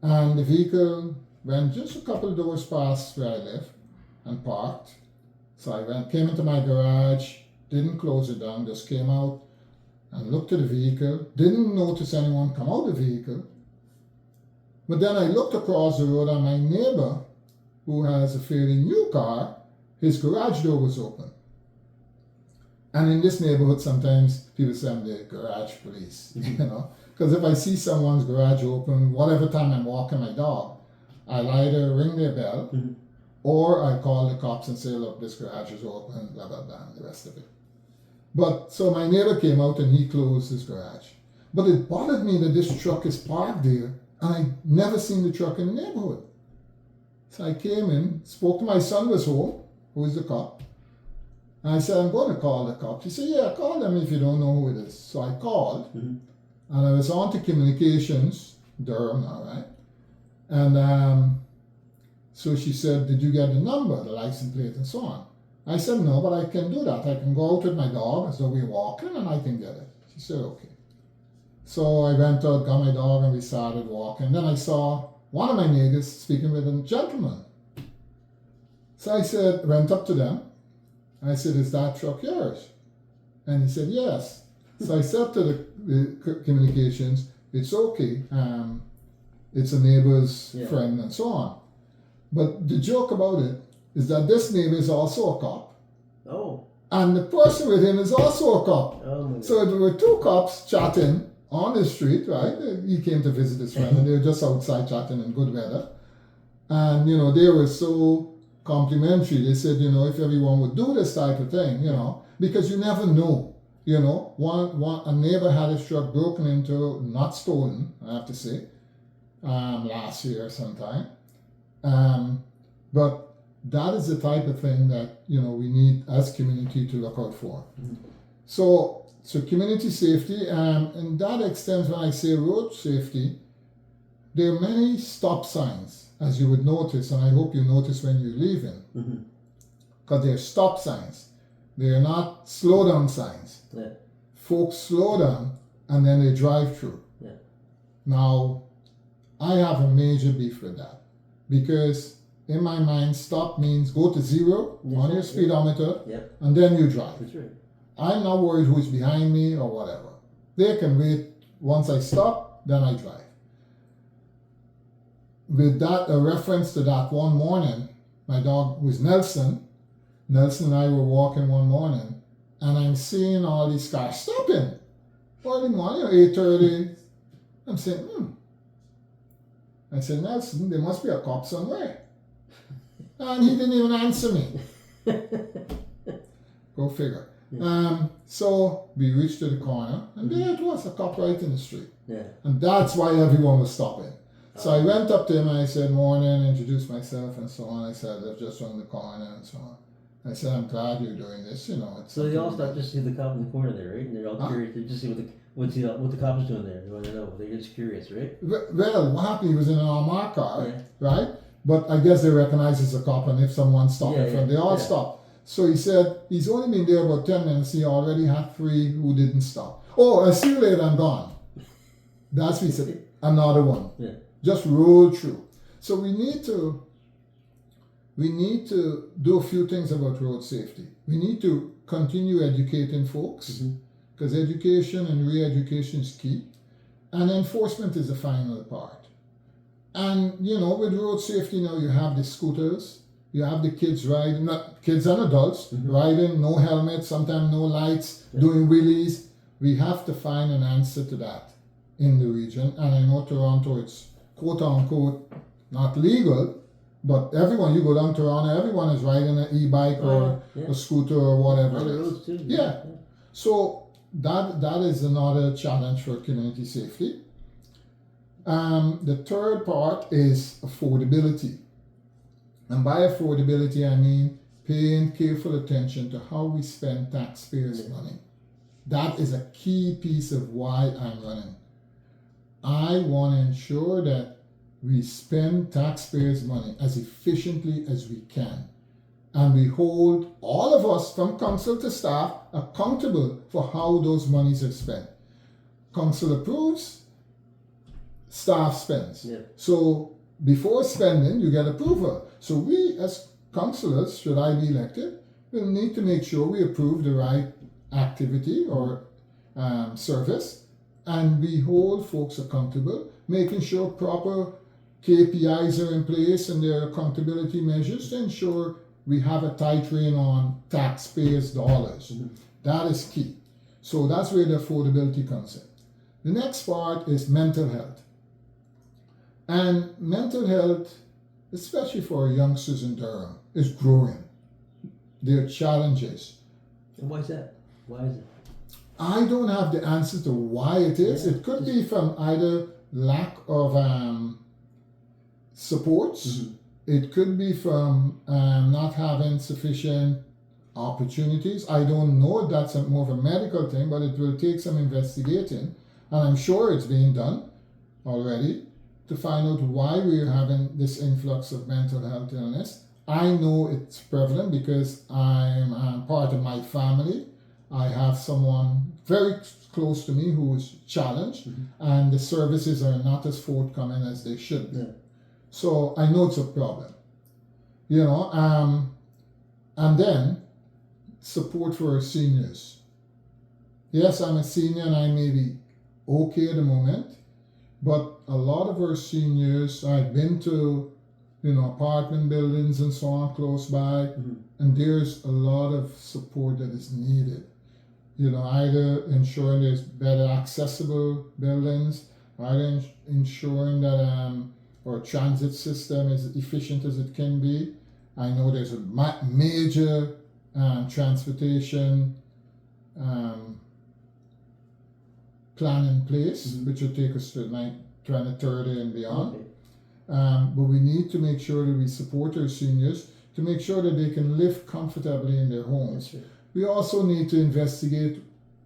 and the vehicle went just a couple of doors past where I live and parked. So I came into my garage, didn't close it down, just came out and looked at the vehicle, didn't notice anyone come out of the vehicle. But then I looked across the road and my neighbor who has a fairly new car, his garage door was open. And in this neighborhood, sometimes people say I'm the garage police, you know. Because if I see someone's garage open, whatever time I'm walking my dog, I'll either ring their bell or I call the cops and say, look, this garage is open, blah, blah, blah, and the rest of it. But so my neighbor came out and he closed his garage. But it bothered me that this truck is parked there and I never seen the truck in the neighborhood. So I came in, spoke to my son was home, who is the cop. And I said, I'm going to call the cops. He said, yeah, call them if you don't know who it is. So I called, and I was on to communications, Durham, all right. And so she said, did you get the number, the license plate, and so on? I said, no, but I can do that. I can go out with my dog as though we're walking, and I can get it. She said, okay. So I went out, got my dog, and we started walking. Then I saw one of my neighbors speaking with a gentleman. So I said, went up to them. I said, is that truck yours? And he said, yes. So I said to the communications, it's okay. It's a neighbor's friend and so on. But the joke about it is that this neighbor is also a cop. Oh. And the person with him is also a cop. Oh my God. So there were two cops chatting on the street, right? He came to visit his friend and they were just outside chatting in good weather. And, you know, they were so complimentary. They said, you know, if everyone would do this type of thing, you know, because you never know, you know, a neighbor had his truck broken into, not stolen, I have to say, last year sometime. But that is the type of thing that, you know, we need as community to look out for. So community safety, and that extends when I say road safety, there are many stop signs, as you would notice, and I hope you notice when you're leaving, because they're stop signs. They're not slow down signs. Yeah. Folks slow down and then they drive through. Yeah. Now, I have a major beef with that, because in my mind, stop means go to zero on your speedometer and then you drive. That's right. I'm not worried who's behind me or whatever. They can wait. Once I stop, then I drive. With that, a reference to that one morning, my dog was Nelson. Nelson and I were walking one morning, and I'm seeing all these cars stopping. Early morning, 8:30. I'm saying, I said, Nelson, there must be a cop somewhere. And he didn't even answer me. Go figure. So we reached to the corner, and there it was, a cop right in the street. Yeah. And that's why everyone was stopping. So I went up to him and I said, morning, introduced myself and so on. I said, I've just run the corner and so on. I said, I'm glad you're doing this, you know. So they all stop just to see the cop in the corner there, right? And they're all curious. They just see what the cop is doing there. They want to know. They're just curious, right? Well, what happened, he was in an armored car, right? But I guess they recognize he's a cop, and if someone stopped in front, they all stop. So he said, he's only been there about 10 minutes. He already had 3 who didn't stop. Oh, I see you later, I'm gone. That's what he said, another one. Yeah. Just roll through. So we need to do a few things about road safety. We need to continue educating folks, because education and re-education is key, and enforcement is the final part. And you know, with road safety now, you have the scooters, you have the kids riding, not kids and adults riding, no helmets, sometimes no lights, doing wheelies. We have to find an answer to that in the region. And I know Toronto, it's quote unquote not legal, but everyone, you go down to Toronto, everyone is riding an e-bike or a scooter or whatever. On the roads too. Yeah. So that is another challenge for community safety. The third part is affordability. And by affordability, I mean paying careful attention to how we spend taxpayers' money. That is a key piece of why I'm running. I want to ensure that we spend taxpayers' money as efficiently as we can. And we hold all of us, from council to staff, accountable for how those monies are spent. Council approves, staff spends. Yeah. So before spending, you get approval. So we as councillors, should I be elected, will need to make sure we approve the right activity or service, and we hold folks accountable, making sure proper KPIs are in place and there are accountability measures to ensure we have a tight rein on taxpayers' dollars. That is key. So that's where the affordability comes in. The next part is mental health. And mental health, especially for youngsters in Durham, is growing. There are challenges. And why is that? Why is it? I don't have the answer to why it is. It could be from either lack of supports. It could be from not having sufficient opportunities. I don't know if that's more of a medical thing, but it will take some investigating. And I'm sure it's being done already to find out why we're having this influx of mental health illness. I know it's prevalent because I'm part of my family. I have someone very close to me who is challenged, and the services are not as forthcoming as they should be. So I know it's a problem, and then support for our seniors. Yes, I'm a senior and I may be okay at the moment, but a lot of our seniors, I've been to, apartment buildings and so on close by, and there's a lot of support that is needed. Either ensuring there's better accessible buildings, either ensuring that our transit system is efficient as it can be. I know there's a major transportation plan in place, which will take us to 2030 and beyond. Okay. But we need to make sure that we support our seniors to make sure that they can live comfortably in their homes. That's right. We also need to investigate,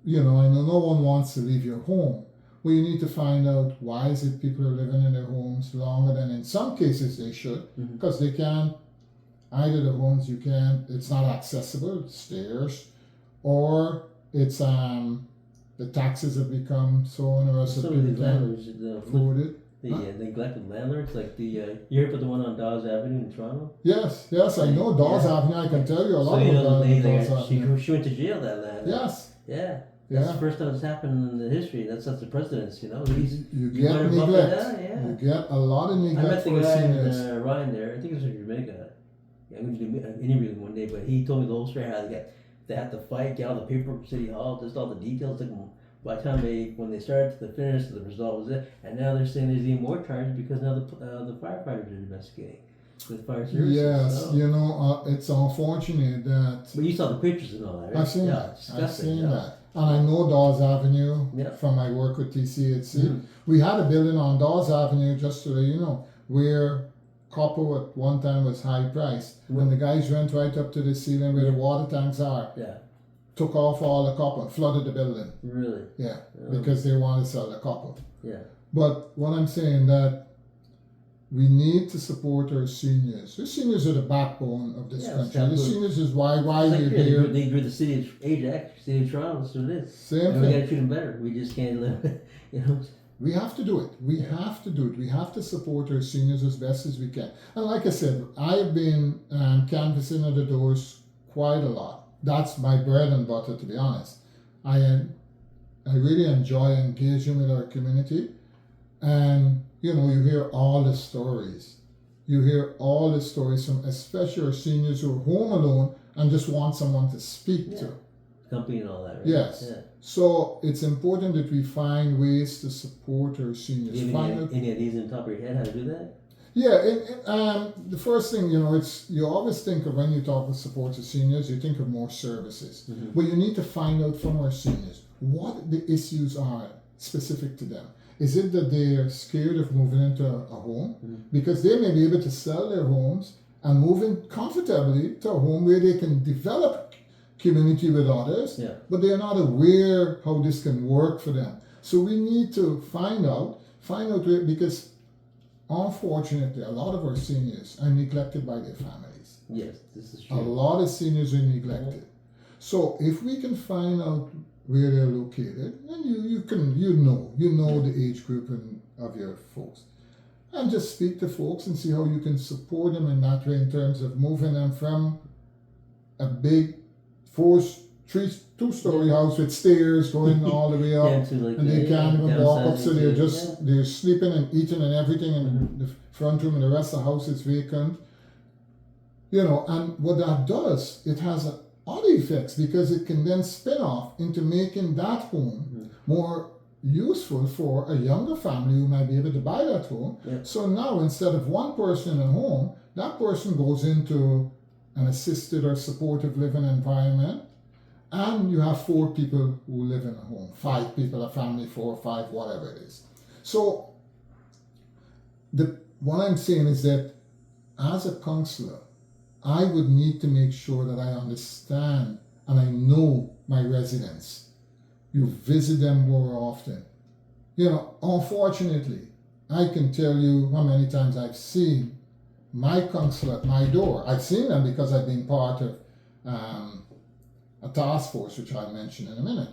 I know no one wants to leave your home. Well, you need to find out why is it people are living in their homes longer than in some cases they should, because they can't, either the homes it's not accessible, it's stairs, or it's the taxes have become so onerous that Some of people these can't landlords, afford it. the neglected landlords, like you heard about the one on Dawes Avenue in Toronto? Yes, I know Dawes Avenue. I can tell you a lot So about the lady Dawes that Avenue. she went to jail that land. Yes. Yeah. That's the first time it's happened in the history. That's the precedence, He's, You get might have bumped neglect. that, yeah. You get a lot of I neglect met the for guy seniors. in Ryan there. I think it was in Jamaica. Yeah, we did an interview with him one day, but he told me the whole story how they had to fight, get all the paperwork from City Hall, just all the details. By the time when they started to the finish, the result was it. And now they're saying there's even more charges because now the firefighters are investigating with fire services. Yes, so. it's unfortunate that. But you saw the pictures and all that, right? I've seen yeah, that. It's I've disgusting. seen that. And I know Dawes Avenue from my work with TCHC. We had a building on Dawes Avenue, just so that you know, where copper at one time was high priced. When the guys went right up to the ceiling where the water tanks are, took off all the copper and flooded the building. Really? Yeah, because they want to sell the copper. Yeah. But what I'm saying that we need to support our seniors. The seniors are the backbone of this country. The seniors is why we're here. They drew the city of Ajax, city of Toronto. That's what it is. Same and thing. We got to treat them better. We just can't live. We have to do it. We have to do it. We have to support our seniors as best as we can. And like I said, I've been canvassing at the doors quite a lot. That's my bread and butter, to be honest. I really enjoy engaging with our community, and you hear all the stories. You hear all the stories from especially our seniors who are home alone and just want someone to speak to. Company and all that, right? Yes. Yeah. So it's important that we find ways to support our seniors. Do you have any ideas on top of your head how to do that? Yeah, the first thing, it's you always think of when you talk with support to seniors, you think of more services. But you need to find out from our seniors what the issues are specific to them. Is it that they are scared of moving into a home? Because they may be able to sell their homes and move in comfortably to a home where they can develop community with others, but they are not aware how this can work for them. So we need to find out where, because unfortunately, a lot of our seniors are neglected by their families. Yes, this is true. A lot of seniors are neglected. So if we can find out where they're located, then you know the age group of your folks, and just speak to folks and see how you can support them in that way in terms of moving them from a big two-story house with stairs going all the way up, Down to like and they can't even walk up, so they're just yeah. they're sleeping and eating and everything in the front room, and the rest of the house is vacant. You know, and what that does, it has other effects because it can then spin off into making that home more useful for a younger family who might be able to buy that home. Yeah. So now instead of one person in a home, that person goes into an assisted or supportive living environment, and you have 4 people who live in a home, 5 people, a family, 4, 5, whatever it is. So what I'm saying is that as a councillor, I would need to make sure that I understand and I know my residents. You visit them more often. You know, unfortunately, I can tell you how many times I've seen my councillor at my door. I've seen them because I've been part of a task force, which I'll mention in a minute.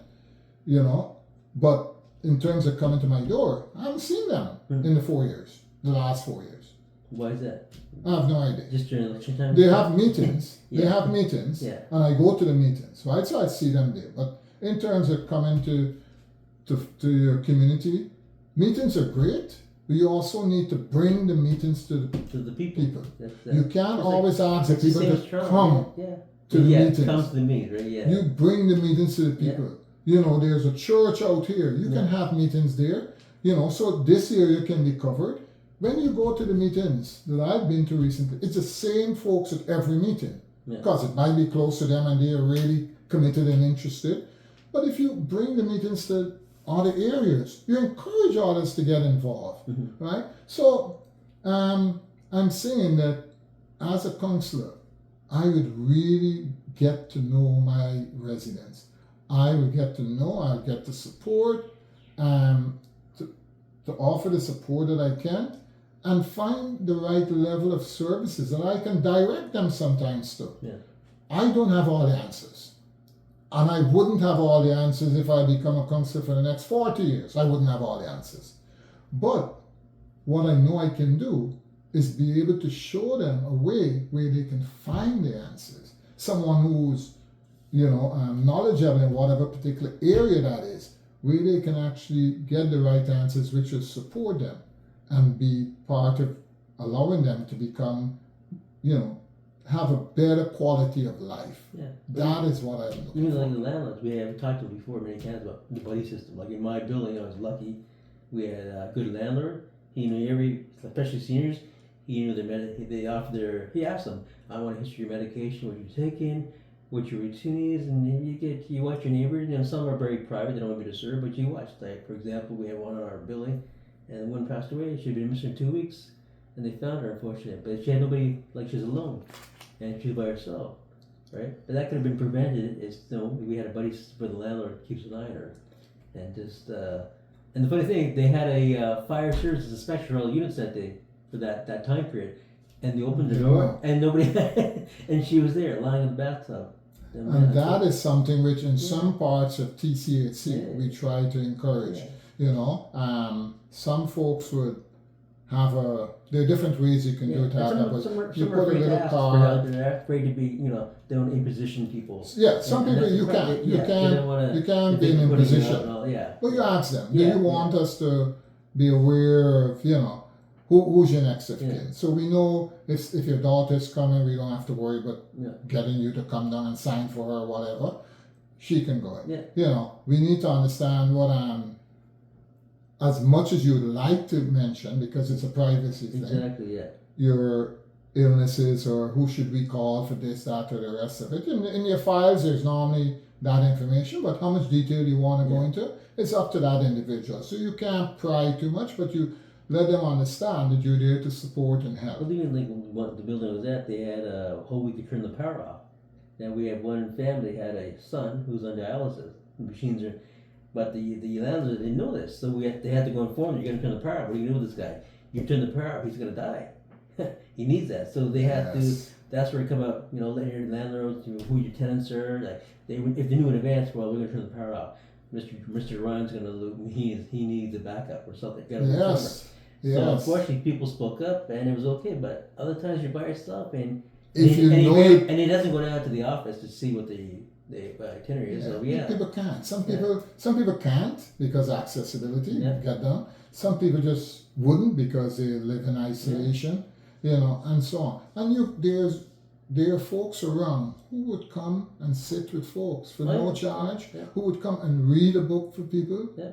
You know, but in terms of coming to my door, I haven't seen them in the last 4 years. Why is that? I have no idea. Just during election time? They have meetings. Yeah. They have meetings, Yeah. and I go to the meetings, right? So I see them there. But in terms of coming to your community, meetings are great, but you also need to bring the meetings to the people. You can't always ask the people to come to the meetings. Come to the meeting, right? Yeah. You bring the meetings to the people. You know, there's a church out here. You can have meetings there. You know, so this area can be covered. When you go to the meetings that I've been to recently, it's the same folks at every meeting because it might be close to them and they are really committed and interested. But if you bring the meetings to other areas, you encourage others to get involved, right? So I'm saying that as a councillor, I would really get to know my residents. I would get to know, I would get to support, to offer the support that I can, and find the right level of services that I can direct them sometimes to. Yeah. I don't have all the answers. And I wouldn't have all the answers if I become a councillor for the next 40 years. I wouldn't have all the answers. But what I know I can do is be able to show them a way where they can find the answers. Someone who's, knowledgeable in whatever particular area that is, where they can actually get the right answers which will support them and be part of allowing them to become, have a better quality of life. Yeah. That is what I'm looking even for. like the landlords, we have talked to before many times about the buddy system. Like in my building, I was lucky. We had a good landlord. He knew especially seniors, he knew he asked them, I want a history of medication, what you're taking, what your routine is, and you watch your neighbors. Some are very private, they don't want to be disturbed, but you watch. Like, for example, we had one in our building, and one passed away. She'd been missing 2 weeks, and they found her, unfortunately. But she had nobody, like she was alone, and she was by herself, right? But that could have been prevented. We had a buddy for the landlord who keeps an eye on her, and just. And the funny thing, they had a fire services inspection for all the units that day for that time period, and they opened the door, and nobody, and she was there lying in the bathtub. And that is something which in some parts of TCHC we try to encourage. Some folks would have there are different ways you can do it. You put a little card. They're afraid to be, they don't imposition people. Yeah, some people you can't be in imposition. But you ask them, do you want us to be aware of, who's your next of kin? So we know if your daughter's coming, we don't have to worry about getting you to come down and sign for her or whatever. She can go in. We need to understand what as much as you'd like to mention, because it's a privacy thing. Exactly, yeah. Your illnesses or who should we call for this, that, or the rest of it. In your files, there's normally that information, but how much detail you want to go into, it's up to that individual. So you can't pry too much, but you let them understand that you're there to support and help. Well, even like the building I was at, they had a whole week to turn the power off. Now we have one family had a son who's on dialysis. The machines are, but the landlord didn't know this, so they had to go inform them. You're going to turn the power off. What do you do with this guy? You turn the power off, he's going to die. He needs that, so they had to. That's where it come up. Later landlords, who your tenants are. Like if they knew in advance, well, we're going to turn the power off. Mr. Ryan's going to lose. He needs a backup or something. Yes. So unfortunately, people spoke up, and it was okay. But other times you're by yourself, and he he doesn't go down to the office to see what the the itinerary is. Yeah, So yeah, people can't. Some people can't because of accessibility. Yeah. Get down. Some people just wouldn't because they live in isolation, and so on. And there are folks around who would come and sit with folks for no charge. Yeah. Who would come and read a book for people. Yeah.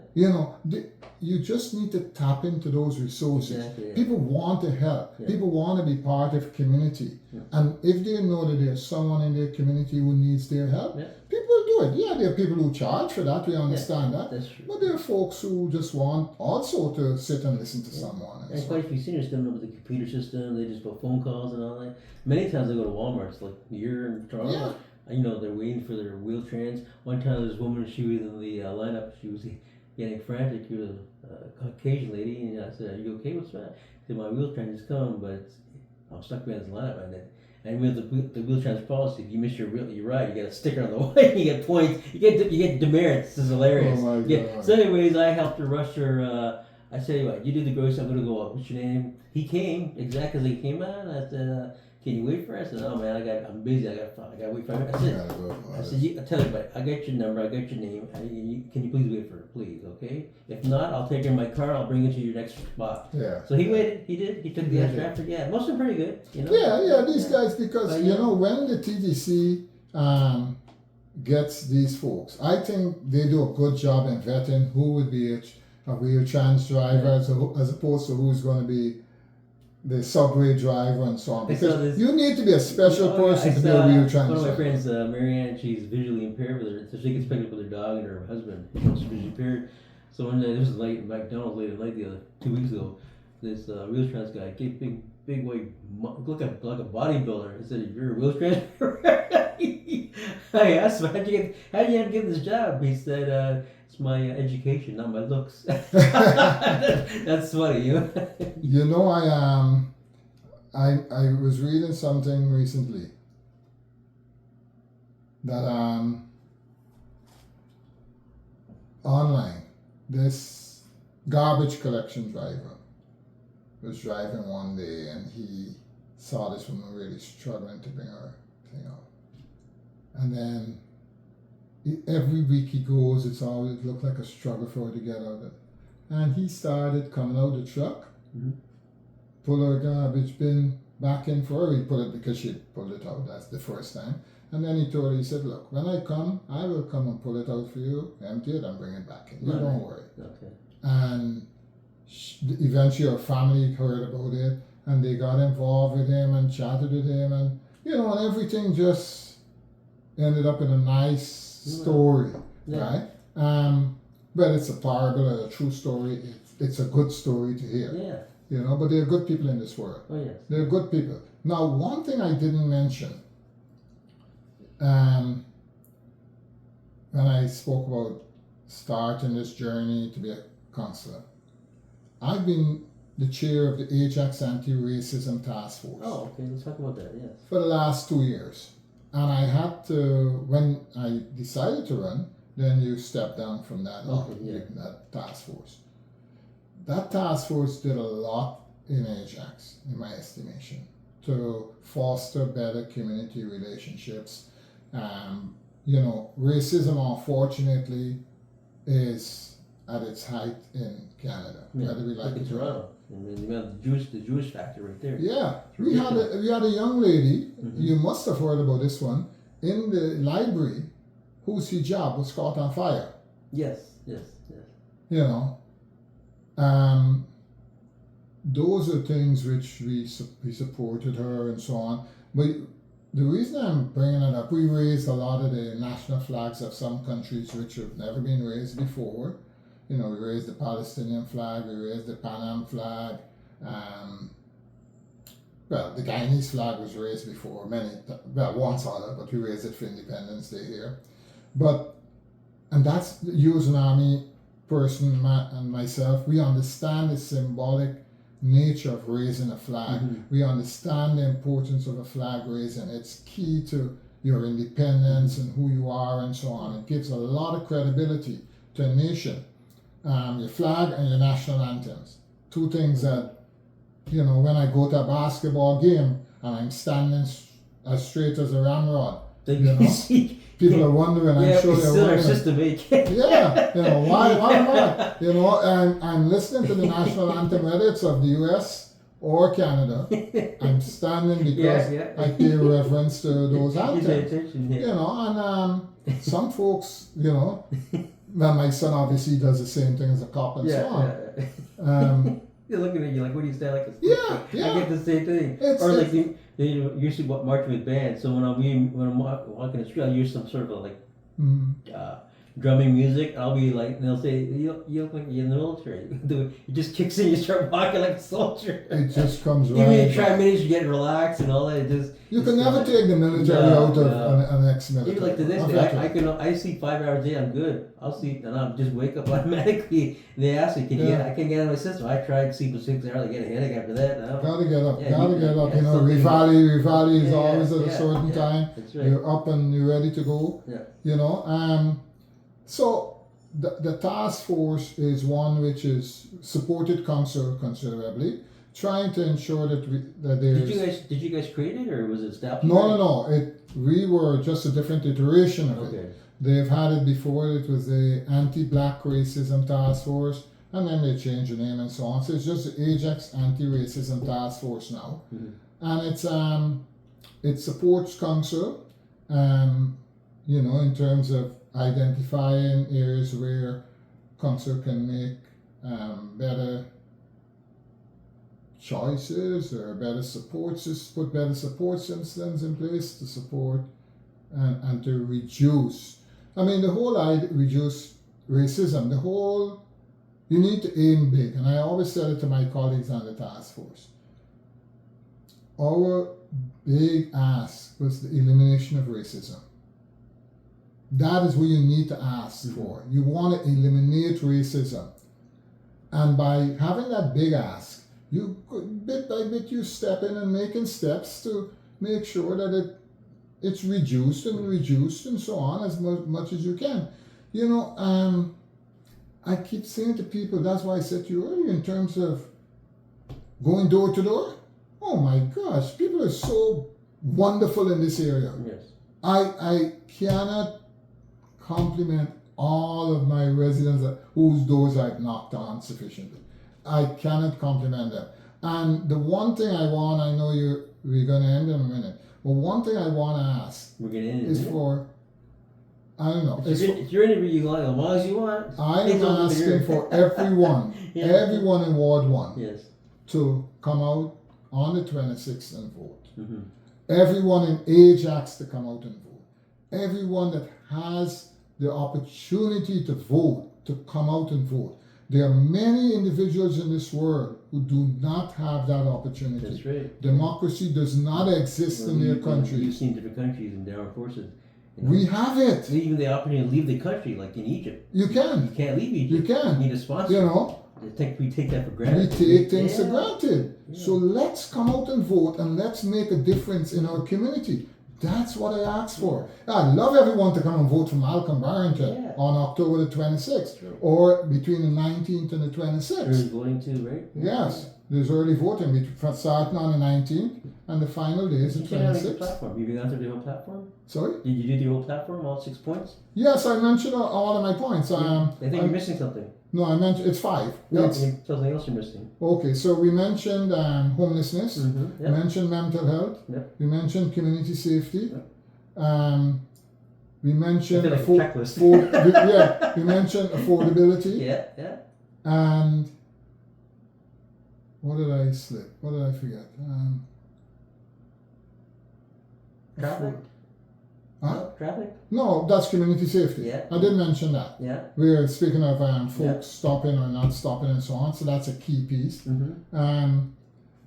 You just need to tap into those resources. Exactly, yeah. People want to help. Yeah. People want to be part of community. Yeah. And if they know that there's someone in their community who needs their help, people will do it. Yeah, there are people who charge for that. We understand that. That's true. But there are folks who just want also to sit and listen to someone. And quite a few seniors don't know about the computer system. They just go phone calls and all that. Many times they go to Walmart. It's like you're in Toronto. Yeah. They're waiting for their wheel-trans. One time, this woman, she was in the lineup. She was getting frantic. She was a Caucasian lady, and I said, "Are you okay? What's that?" She said, "My wheel-trans has come, but I'm stuck behind this lineup." And with the wheel-trans policy, if you miss your ride, you get a sticker on the way. You get points. You get demerits. It's hilarious. Oh my God. So, anyways, I helped her rush her. I said, "What? You did the grocery. I'm gonna go up. What's your name?" He came exactly as he came out. I said, "Can you wait for us?" I said, "Oh man, I'm busy. I got wait for him." I said, "I tell you what. I got your number. I got your name. Can you please wait for her, please? Okay. If not, I'll take her in my car. I'll bring it to your next spot." Yeah. So he waited. He did. He took the extra effort. Yeah, most of them pretty good. These guys, because when the TTC gets these folks, I think they do a good job in vetting who would be a wheel-trans driver as opposed to who's going to be the subway driver and so on. Because you need to be a special person to be a wheel-trans One of my driver. friends, Marianne, she's visually impaired with her, so she gets picked up with her dog and her husband. She's visually impaired. So one day, this was late, McDonald's late at night 2 weeks ago, this wheel-trans guy, big white, look like a bodybuilder. He said, "You're a wheel-trans driver?" I asked him, how did you have to get this job? He said, "It's my education, not my looks." That's funny, I was reading something recently that online, this garbage collection driver was driving one day and he saw this woman really struggling to bring her thing out. And then every week he goes, it's always looked like a struggle for her to get out of it. And he started coming out the truck, pull her garbage bin back in for her. He put it because she pulled it out. That's the first time. And then he told her, he said, "Look, when I come, I will come and pull it out for you, empty it, and bring it back in. You don't worry." Okay. And eventually her family heard about it, and they got involved with him and chatted with him, and and everything just ended up in a nice story, right? But it's a parable or a true story. It's a good story to hear. Yeah. But there are good people in this world. Oh yes. There are good people. Now, one thing I didn't mention when I spoke about starting this journey to be a councillor, I've been the chair of the Ajax Anti-Racism Task Force. Oh, okay. Let's talk about that. Yes. For the last 2 years. And I had to, when I decided to run, then you step down from that, that task force. That task force did a lot in Ajax, in my estimation, to foster better community relationships. Racism, unfortunately, is at its height in Canada, whether we like it or not. I mean, the Jewish factor right there. Yeah, we had a young lady. You must have heard about this one in the library, whose hijab was caught on fire. Yes. Those are things which we supported her and so on. But the reason I'm bringing it up, we raised a lot of the national flags of some countries which have never been raised before. We raised the Palestinian flag, we raised the Pan Am flag. The Guyanese flag was raised before once other, but we raised it for Independence Day here. And that's the U.S. Army person and myself, we understand the symbolic nature of raising a flag. We understand the importance of a flag raising. It's key to your independence and who you are and so on. It gives a lot of credibility to a nation. Your flag and your national anthems. Two things that, when I go to a basketball game and I'm standing as straight as a ramrod, So You know? People are wondering, I'm sure it's they're still our wondering. system, eh? Yeah, you know, why am I? You know, I'm listening to the national anthem, whether it's of the US or Canada. I'm standing because Yeah. I pay reverence to those You pay anthems. attention, You know, and some folks, you know, well, my son obviously does the same thing as a cop and so on. They're looking at you like, what do you stand like a stick? Yeah. I get the same thing. It's- Or like it's- they used to march with bands. So when I'm walking the street, I'll use some sort of like drumming music. I'll be like, and they'll say, you look like you're in the military. It just kicks in. You start walking like a soldier. It just comes right. Even you try back. minutes, you get relaxed and all that. It just You can never take the military out of an ex-military. even like to this day, I sleep 5 hours a day. I'm good. I'll sleep and I'll just wake up automatically. And they ask me, I can't get out of my system. I tried sleeping 6 hours. I get a headache after that. Gotta get up. Yeah, gotta get up. You know, something- Rivali is Yeah, always at a yeah, certain yeah. time. That's right. You're up and you're ready to go. Yeah. You know, so the task force is one which is supported council considerably, trying to ensure that there's. Did you guys create it or was it established? No. We were just a different iteration of it. Okay. They've had it before. It was the Anti-Black Racism Task Force, and then they changed the name and so on. So it's just the Ajax Anti-Racism Task Force now, and it supports council, you know, in terms of identifying areas where council can make better choices or put better support systems in place to support and to reduce. I mean, the whole reduce racism. You need to aim big, and I always said it to my colleagues on the task force. Our big ask was the elimination of racism. That is what you need to ask for. You want to eliminate racism. And by having that big ask, you bit by bit you step in and making steps to make sure that it's reduced and so on as much as you can. You know, I keep saying to people, that's why I said to you earlier in terms of going door to door. Oh my gosh, people are so wonderful in this area. Yes. I cannot compliment all of my residents whose doors I've knocked on sufficiently. I cannot compliment them. And the one thing I know we're going to end in a minute, but one thing I want to ask is for, I don't know. It's your interview, you want as long as you want. I am asking for everyone, everyone in Ward 1 to come out on the 26th and vote. Everyone in Ajax to come out and vote. Everyone that has the opportunity to vote, to come out and vote. There are many individuals in this world who do not have that opportunity. That's right. Democracy does not exist in their countries. You've seen different countries and their armed forces. You know, we have it. Even the opportunity to leave the country, like in Egypt. You can. You can't leave Egypt. You can. You need a sponsor. You know. We take that for granted. We take things for granted. Yeah. So let's come out and vote and let's make a difference in our community. That's what I asked for. I'd love everyone to come and vote for Malcolm Barrington on October the 26th or between the 19th and the 26th. Early voting too, right? Yes, there's early voting starting on the 19th and the final day is the 26th. Platform. Have you gone through the whole platform? Sorry? Did you do the whole platform, all 6 points? Yes, I mentioned all of my points. I think you're missing something. No, I mentioned it's 5. No, something else you're missing. Okay, so we mentioned homelessness. We mentioned mental health. We mentioned community safety. We mentioned checklist. we mentioned affordability. And what did I slip? What did I forget? Traffic. Huh? Traffic? No, that's community safety. I did mention that. We're speaking of folks stopping or not stopping and so on, so that's a key piece.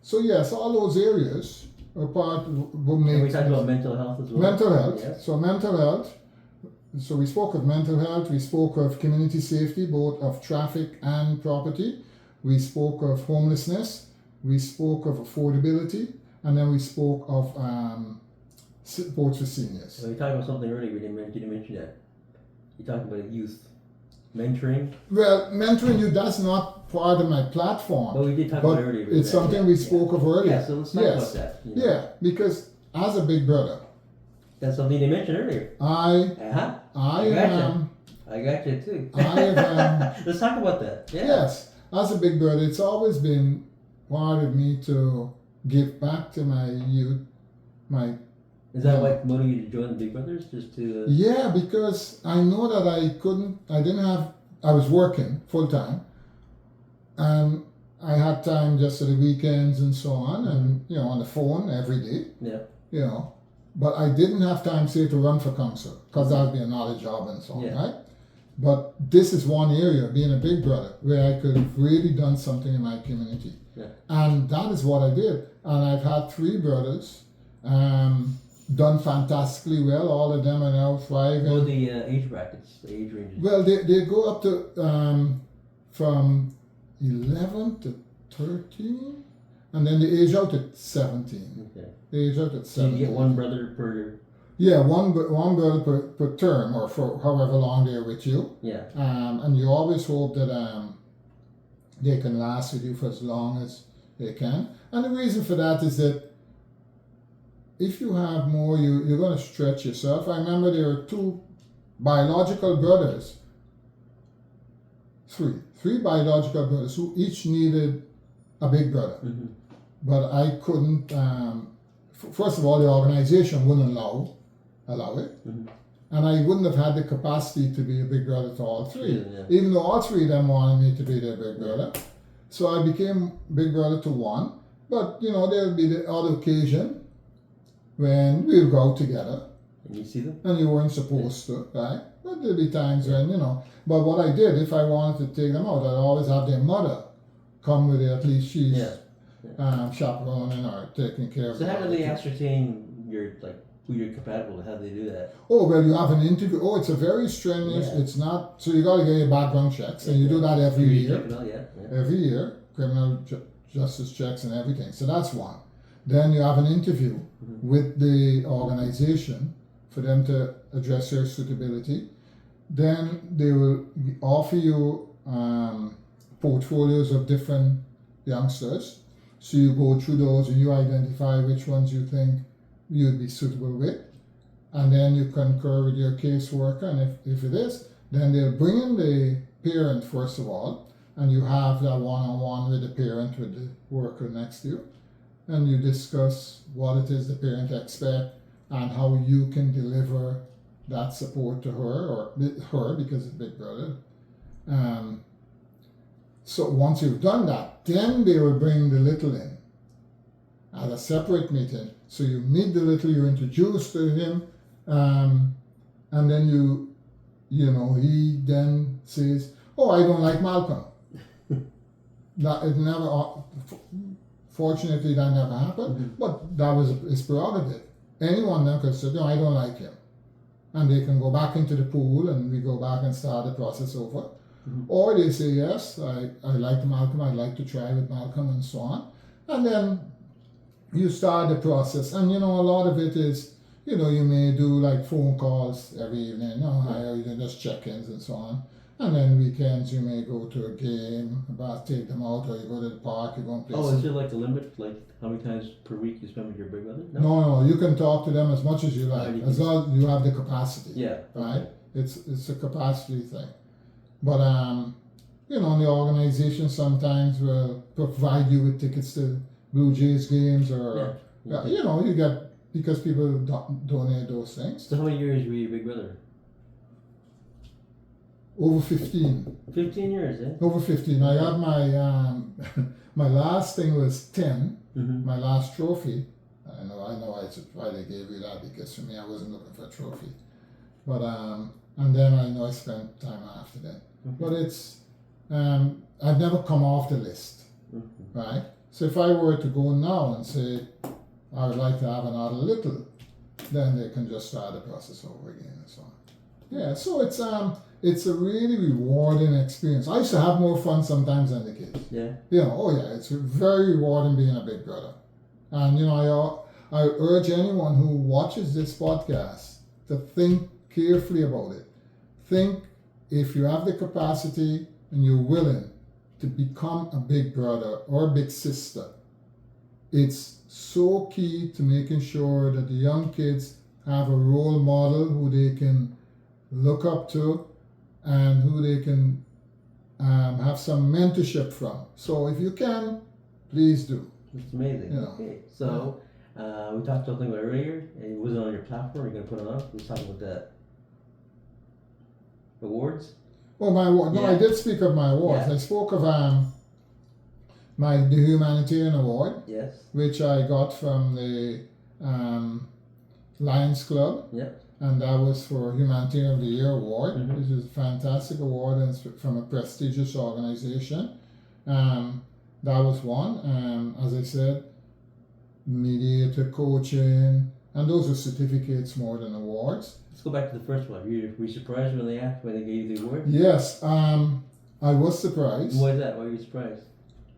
So yes, all those areas are part will make. And we talked about mental health as well. Mental health. So mental health. So we spoke of mental health, we spoke of community safety, both of traffic and property. We spoke of homelessness, we spoke of affordability, and then we spoke of support for seniors. So you talked about something earlier, you didn't mention that. You talked about youth. Mentoring? Well, mentoring you, that's not part of my platform. But we did talk about it earlier. It's something we spoke of earlier. Yeah, so let's talk about that. Yeah, because as a big brother, That's something they mentioned earlier. I I gotcha. I got you too. Let's talk about that. Yeah. Yes, as a big brother, it's always been part of me to give back to my youth. Is that what motivated you to join the Big Brothers? Just to. Yeah, because I know that I was working full time, and I had time just for the weekends and so on, and on the phone every day. Yeah. But I didn't have time, say, to run for council because that would be another job and so on, right? But this is one area, being a big brother, where I could have really done something in my community. Yeah. And that is what I did. And I've had 3 brothers, done fantastically well. All of them are now thriving. What are the age brackets, the age ranges? Well, they go up to from 11 to 13, and then they age out at 17. Okay. They age out at 17. So you get one brother per. Yeah, one brother per term, or for however long they're with you. Yeah. And you always hope that they can last with you for as long as they can. And the reason for that is that if you have more, you're going to stretch yourself. I remember there were 2 biological brothers, 3 biological brothers who each needed a big brother. Mm-hmm. But I couldn't, first of all, the organization wouldn't allow it. Mm-hmm. And I wouldn't have had the capacity to be a big brother to all 3, Yeah. even though all 3 of them wanted me to be their big brother. So I became big brother to one. But, there'll be the odd occasion when we'll go out together. And you see them? And you weren't supposed to, right? But there'll be times when, But what I did, if I wanted to take them out, I'd always have their mother come with it. At least she's chaperoning or taking care of. So how do they ascertain who you're compatible with? How do they do that? Oh, well, you have an interview. Oh, it's a very strenuous. Yeah. It's not. So you got to get your background checks, and you do that every year. Every year, criminal justice checks and everything. So that's one. Then you have an interview with the organization for them to address your suitability. Then they will offer you portfolios of different youngsters. So you go through those and you identify which ones you think you'd be suitable with. And then you concur with your caseworker, and if it is, then they'll bring in the parent first of all, and you have that one-on-one with the parent, with the worker next to you, and you discuss what it is the parent expects and how you can deliver that support to her because it's big brother. So once you've done that, then they will bring the little in at a separate meeting. So you meet the little, you introduce to him, and then he then says, "Oh, I don't like Malcolm." Fortunately, that never happened, but that was his prerogative. Anyone then could say, "No, I don't like him," and they can go back into the pool, and we go back and start the process over. Or they say, "Yes, I like Malcolm. I'd like to try with Malcolm," and so on, and then you start the process. And a lot of it is, you may do like phone calls every evening. Just check-ins and so on. And then weekends you may go to a game, take them out, or you go to the park, you go and play. Oh, is there like a limit, like how many times per week you spend with your big brother? No, you can talk to them as much as you like, as long as you have the capacity. Yeah. Right? Okay. It's a capacity thing. But the organization sometimes will provide you with tickets to Blue Jays games, or you get, because people donate those things. So how many years were you big brother? Over 15. 15 years, eh? Over 15. I got my my last thing was 10. My last trophy. I know why they gave you that, because for me I wasn't looking for a trophy. But and then I know I spent time after that. But it's I've never come off the list, right? So if I were to go now and say I would like to have another little, then they can just start the process over again and so on. Yeah, so it's a really rewarding experience. I used to have more fun sometimes than the kids. Yeah. It's very rewarding being a big brother. And I urge anyone who watches this podcast to think carefully about it. Think, if you have the capacity and you're willing to become a big brother or a big sister, it's so key to making sure that the young kids have a role model who they can look up to and who they can have some mentorship from. So if you can, please do. It's amazing. You know. Okay, so we talked something about earlier. It wasn't on your platform. You're gonna put it on. Let's talk about the awards. Oh, my award. No, Yeah. I did speak of my awards. Yeah. I spoke of the Humanitarian Award, Yes. which I got from the Lions Club. Yep. And that was for Humanitarian of the Year Award, Mhm. which is a fantastic award and it's from a prestigious organization. That was one. As I said, mediator coaching, and those are certificates more than awards. Let's go back to the first one. Were you surprised when they gave you the award? Yes, I was surprised Why is that? Why were you surprised?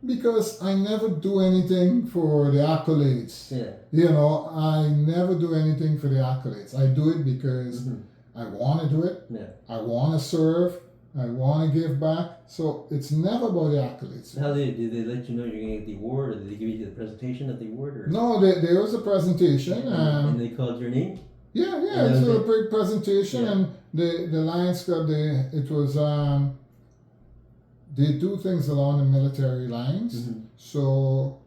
because I never do anything for the accolades. Yeah. You know, I never do anything for the accolades. I do it because Mhm. I want to do it. Yeah. I want to serve. I want to give back. So it's never about the accolades. How did they let you know you're gonna get the award, or did they give you the presentation of the award, or No, there was a presentation. and they called your name? Yeah, And it was then a big presentation, Yeah. and the Lions Club. It was they do things along the military lines. Mhm. So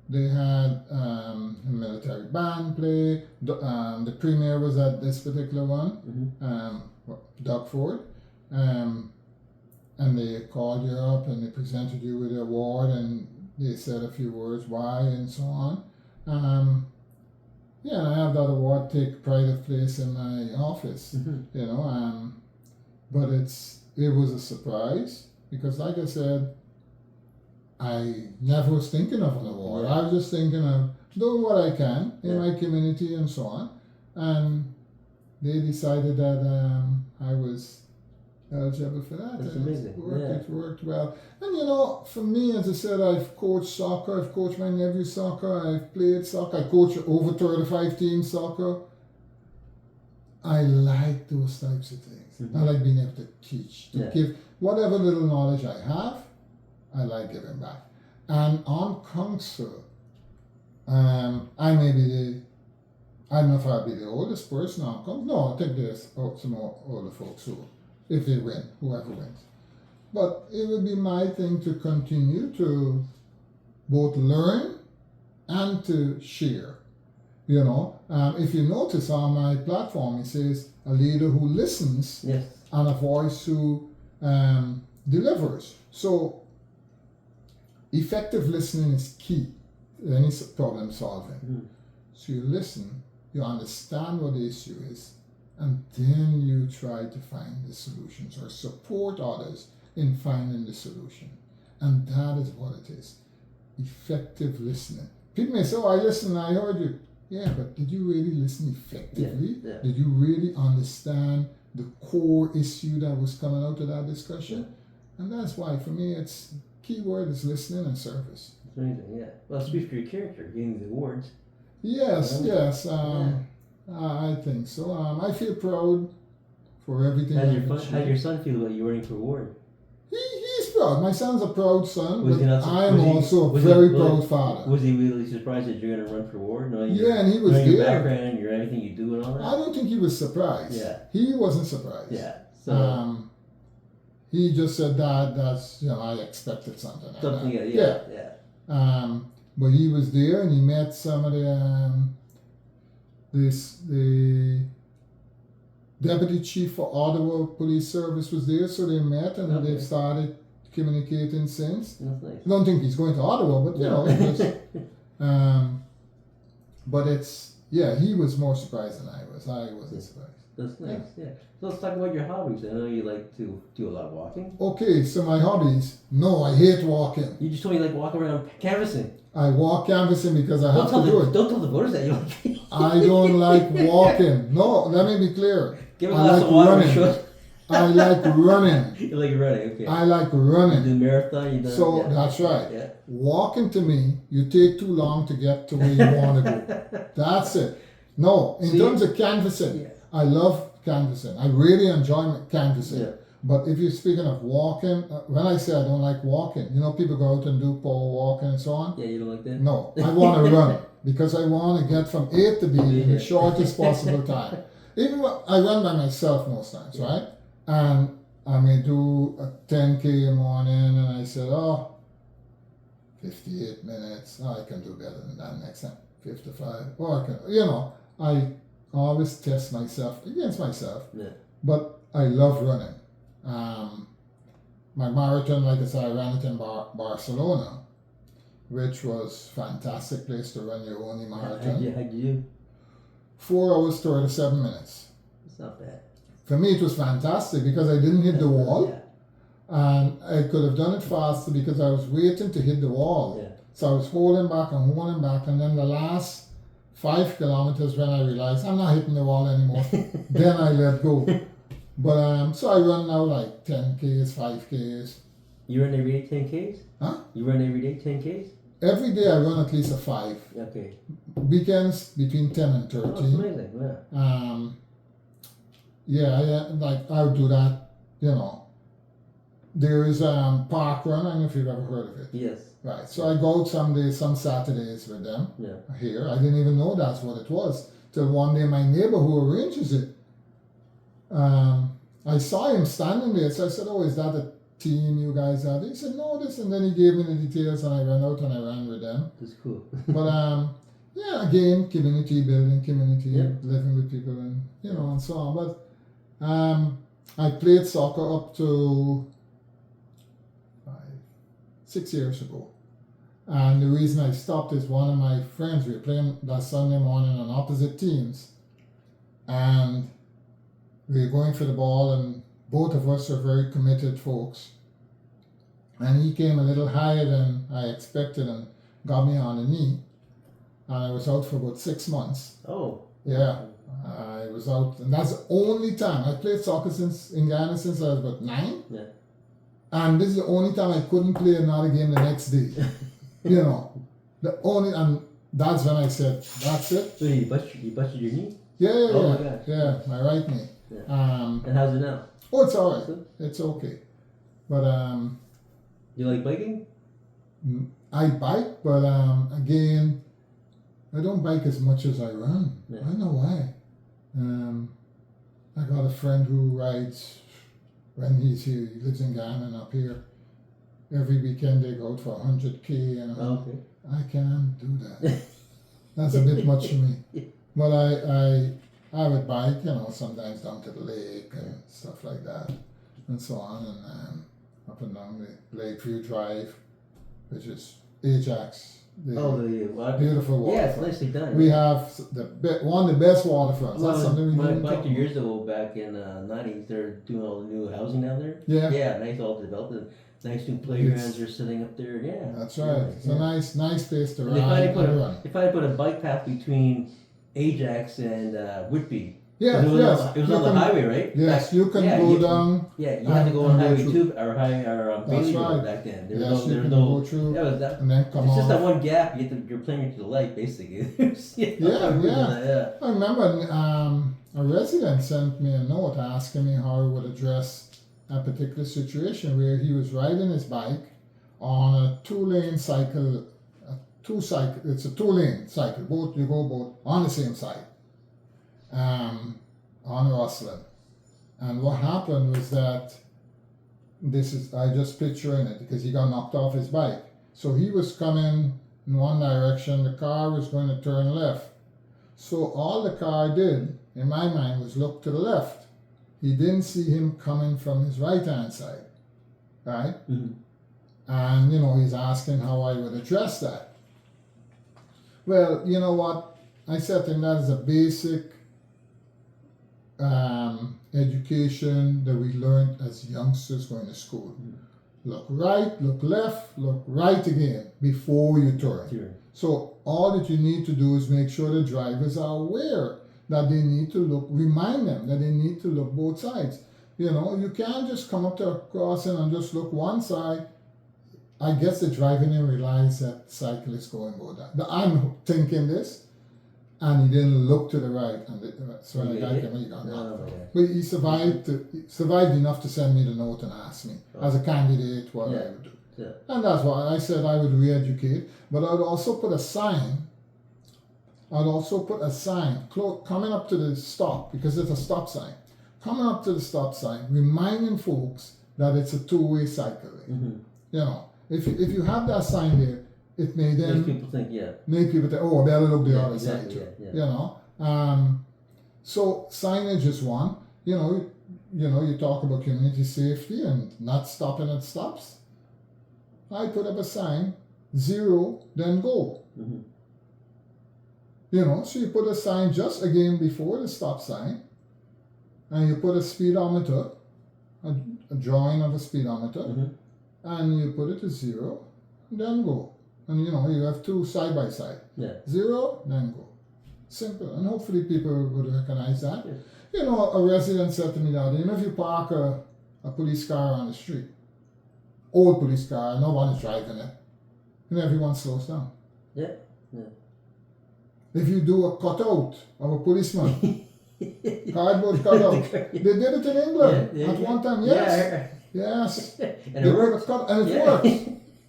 they had a military band play. The premier was at this particular one, Mhm. Doug Ford. And they called you up and they presented you with the award and they said a few words why and so on. Yeah, and I have that award take pride of place in my office, Mhm. you know. But it was a surprise because, like I said, I never was thinking of an award. Yeah. I was just thinking of doing what I can in Yeah. my community and so on. And they decided that I was eligible for that. That's and amazing. It worked well. And you know, for me, as I said, I've coached soccer. I've coached my nephew soccer. I've played soccer. I coach over 35 teams soccer. I like those types of things. Mhm. I like being able to teach, to Yeah. give whatever little knowledge I have. I like giving back. And on council, I may be I don't know if I'll be the oldest person on council. No, I think there's some more older folks who, if they win, whoever wins. But it would be my thing to continue to both learn and to share. You know, if you notice on my platform, it says a leader who listens Yes. and a voice who delivers. So effective listening is key to any problem solving. Mhm. So you listen, you understand what the issue is, and then you try to find the solutions or support others in finding the solution. And that is what it is. Effective listening. People may say, oh, I listened, I heard you. Yeah, but did you really listen effectively? Yeah. Did you really understand the core issue that was coming out of that discussion? And that's why, for me, it's key word is listening and service. It's amazing. Yeah. Well, it speaks for your character, getting the awards. Yes, yes. I think so. I feel proud for everything. How did your son feel about you winning the award? He's proud. My son's a proud son, Was but he not- I am was he- also a was he- very was proud he- father. Was he really surprised that you're going to run for award? Knowing Yeah, and he was knowing your there. background, your everything you do, and all that. I don't think he was surprised. Yeah. He wasn't surprised. Yeah. So He just said that's I expected something like something. that. Yeah. But he was there and he met some of the deputy chief for Ottawa Police Service was there, so they met and Okay. they've started communicating since. That's nice. I don't think he's going to Ottawa, but it just, but he was more surprised than I was. I wasn't surprised. That's nice. Yeah. So let's talk about your hobbies. I know you like to do a lot of walking. Okay, so my hobbies. No, I hate walking. You just told me you like walking around canvassing. I walk canvassing because I have to do it. Don't tell the voters that you like. I don't like walking. No, let me be clear. Give me a I glass like of water. running. Sure. I like running. You like running. Okay. I like You running. do marathon. You done. So yeah. that's right. Yeah. Walking to me, you take too long to get to where you want to go. That's it. No, in terms of canvassing, Yeah. I love canvassing. I really enjoy canvassing. Yeah. But if you're speaking of walking, when I say I don't like walking, people go out and do pole walking and so on. Yeah. You don't like that. No, I want to run. because I want to get from A to B in the shortest possible time. Even when I run by myself most times, right? And I may do a 10K in the morning, and I said, 58 minutes. I can do better than that next time. 55. Or I can, I always test myself against myself. Yeah. But I love running. My marathon, like I said, I ran it in Barcelona, which was a fantastic place to run your only marathon. How'd you do? 4 hours, 37 minutes. It's not bad. For me, it was fantastic because I didn't hit the wall. Yeah. And I could have done it faster because I was waiting to hit the wall. Yeah. So I was holding back, and then the last 5 kilometers when I realized I'm not hitting the wall anymore, then I let go. But so I run now like 10Ks, 5Ks. You run every day 10Ks? Huh? You run every day 10Ks? Every day I run at least a 5. Okay. Weekends between 10 and 13. Oh, that's amazing. Yeah. I would do that, There is park run, I don't know if you've ever heard of it. Yes. Right, so I go out some days, some Saturdays with them here. I didn't even know that's what it was till one day my neighbor who arranges it, I saw him standing there, so I said, "Oh, is that a team you guys have?" He said, "No, this," and then he gave me the details, and I went out and I ran with them. That's cool. But again, community building, living with people, and and so on. But I played soccer up to 6 years ago. And the reason I stopped is one of my friends, we were playing that Sunday morning on opposite teams. And we were going for the ball, and both of us are very committed folks. And he came a little higher than I expected and got me on the knee. And I was out for about 6 months. Oh. Yeah. I was out, and that's the only time. I played soccer in Ghana since I was about 9. Yeah. And this is the only time I couldn't play another game the next day. And that's when I said, that's it. So you busted your knee? Yeah. Oh my gosh. Yeah, my right knee. Yeah. And how's it now? Oh, it's all right. It's okay. But you like biking? I bike, but again, I don't bike as much as I run. Yeah. I don't know why. I got a friend who rides when he's here. He lives in Ghana and up here. Every weekend they go out for 100K, and okay. I can't do that. That's a bit much for me. But I would bike, sometimes down to the lake and stuff like that, and so on, and up and down the Lakeview Drive, which is Ajax. Beautiful waterfront. Yeah, it's nicely done. We have one of the best waterfronts. That's something we when I didn't biked talk years ago back in the 90s, they're doing all the new housing down there. Yeah. Yeah, nice all developed. Nice new playgrounds are sitting up there. Yeah. That's right. It's a nice place to And ride and run. They finally put a bike path between Ajax and Whitby. Yeah, It was on the highway, right? Yes, you can go down. Yeah, you had to go on Highway 2 or That's Bailey Road right. back then. You There can was no. go through That was that. and then come It's off. just that one gap. You're playing to the light, basically. Yeah. I remember a resident sent me a note asking me how I would address a particular situation where he was riding his bike on a 2-lane cycle. It's a 2-lane cycle. You go both on the same side. On Rosslyn. And what happened was that I just picturing it because he got knocked off his bike. So he was coming in one direction, the car was going to turn left. So all the car did, in my mind, was look to the left. He didn't see him coming from his right-hand side, right? Mm-hmm. And, he's asking how I would address that. Well, you know what? I said to him that is a basic education that we learned as youngsters going to school. Mm-hmm. Look right, look left, look right again before you turn. Sure. So all that you need to do is make sure the drivers are aware that they need to look, remind them that they need to look both sides. You can't just come up to a crossing and just look one side. I guess the driver didn't realize that cyclists going both sides. I'm thinking this, and he didn't look to the right, and so the guy came, he got knocked. But he survived enough to send me the note and ask me as a candidate what I would do. Yeah. And that's why I said I would re-educate, but I would also put a sign I'd also put a sign coming up to the stop, because it's a stop sign. Coming up to the stop sign, reminding folks that it's a two-way cycle. Mm-hmm. You know, if you have that sign there, it may then Makes people think, yeah. make people think, oh, I better look the Yeah, other exactly, side too. yeah. You know, so signage is one. You know, you talk about community safety and not stopping at stops. I put up a sign, 0, then go. Mm-hmm. You know, so you put a sign just again before the stop sign, and you put a speedometer, a drawing of a speedometer, Mm-hmm. and you put it to 0, then go. And you know, you have two side by side. Yeah. 0, then go. Simple. And hopefully people would recognize that. Yeah. You know, a resident said to me the other day, you know, if you park a police car on the street, old police car, no one is driving it, and everyone slows down. Yeah. Yeah. If you do a cutout of a policeman, cardboard cutout, they did it in England at one time. Yes. Yes. And They it put a works. cut, and it Yeah. works.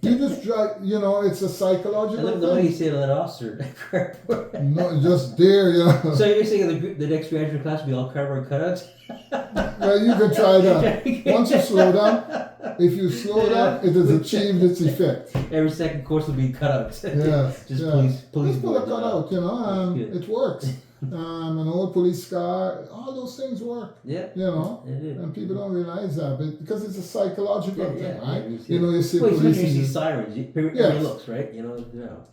You just drive, you know, it's a And psychological look at the way thing. you say to that officer. No, just there, you know. So you're saying the next graduate class will be all cardboard cutouts? Well, you can try that. Once you slow down, if you slow down, it has achieved its effect. Every second course will be cutouts. Yes. Just yes. police Just put a boards. cutout, you know, That's good. it works. An old police car, all those things work, Yeah. you know. It is. And people don't realize that, but because it's a psychological Yeah, thing, yeah, right? yeah, You know, you see Well, police. especially when you and see sirens, everybody Yes. looks, right? You know.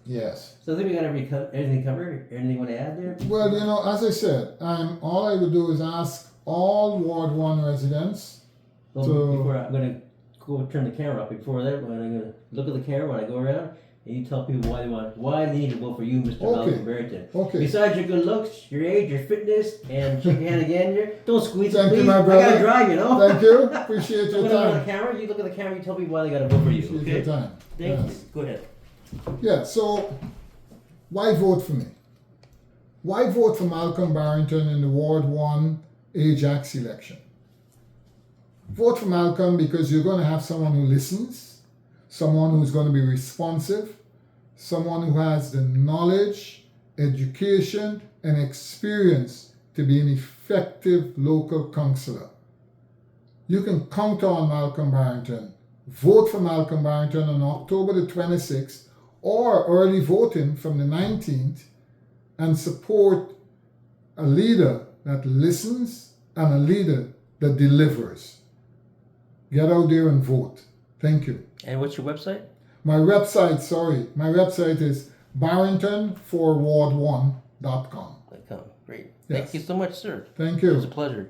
yes. So I think we got everything covered. Anything you want to add there? Well, you know, as I said, all I would do is ask all Ward 1 residents. Well, So- before I'm going to go turn the camera up. Before that, I'm going to look at the camera when I go around, and you tell people why they need to vote for you, Mr. Okay. Malcolm Barrington. Okay. Besides your good looks, your age, your fitness, and shake your hand again here. Don't squeeze it, Thank you, please. my I brother. gotta drive, you know. Thank you. Appreciate So your when I look at time. the camera, you look at the camera, you tell me why they gotta vote for you. Appreciate Okay. your time. Thank Yes. you. Go ahead. Yeah, so why vote for me? Why vote for Malcolm Barrington in the Ward 1 Ajax election? Vote for Malcolm because you're going to have someone who listens, someone who's going to be responsive, someone who has the knowledge, education, and experience to be an effective local councillor. You can count on Malcolm Barrington. Vote for Malcolm Barrington on October the 26th or early voting from the 19th and support a leader that listens and a leader that delivers. Get out there and vote. Thank you. And what's your website? My website is barrington4ward1.com. Great. Yes. Thank you so much, sir. Thank It was you. a pleasure.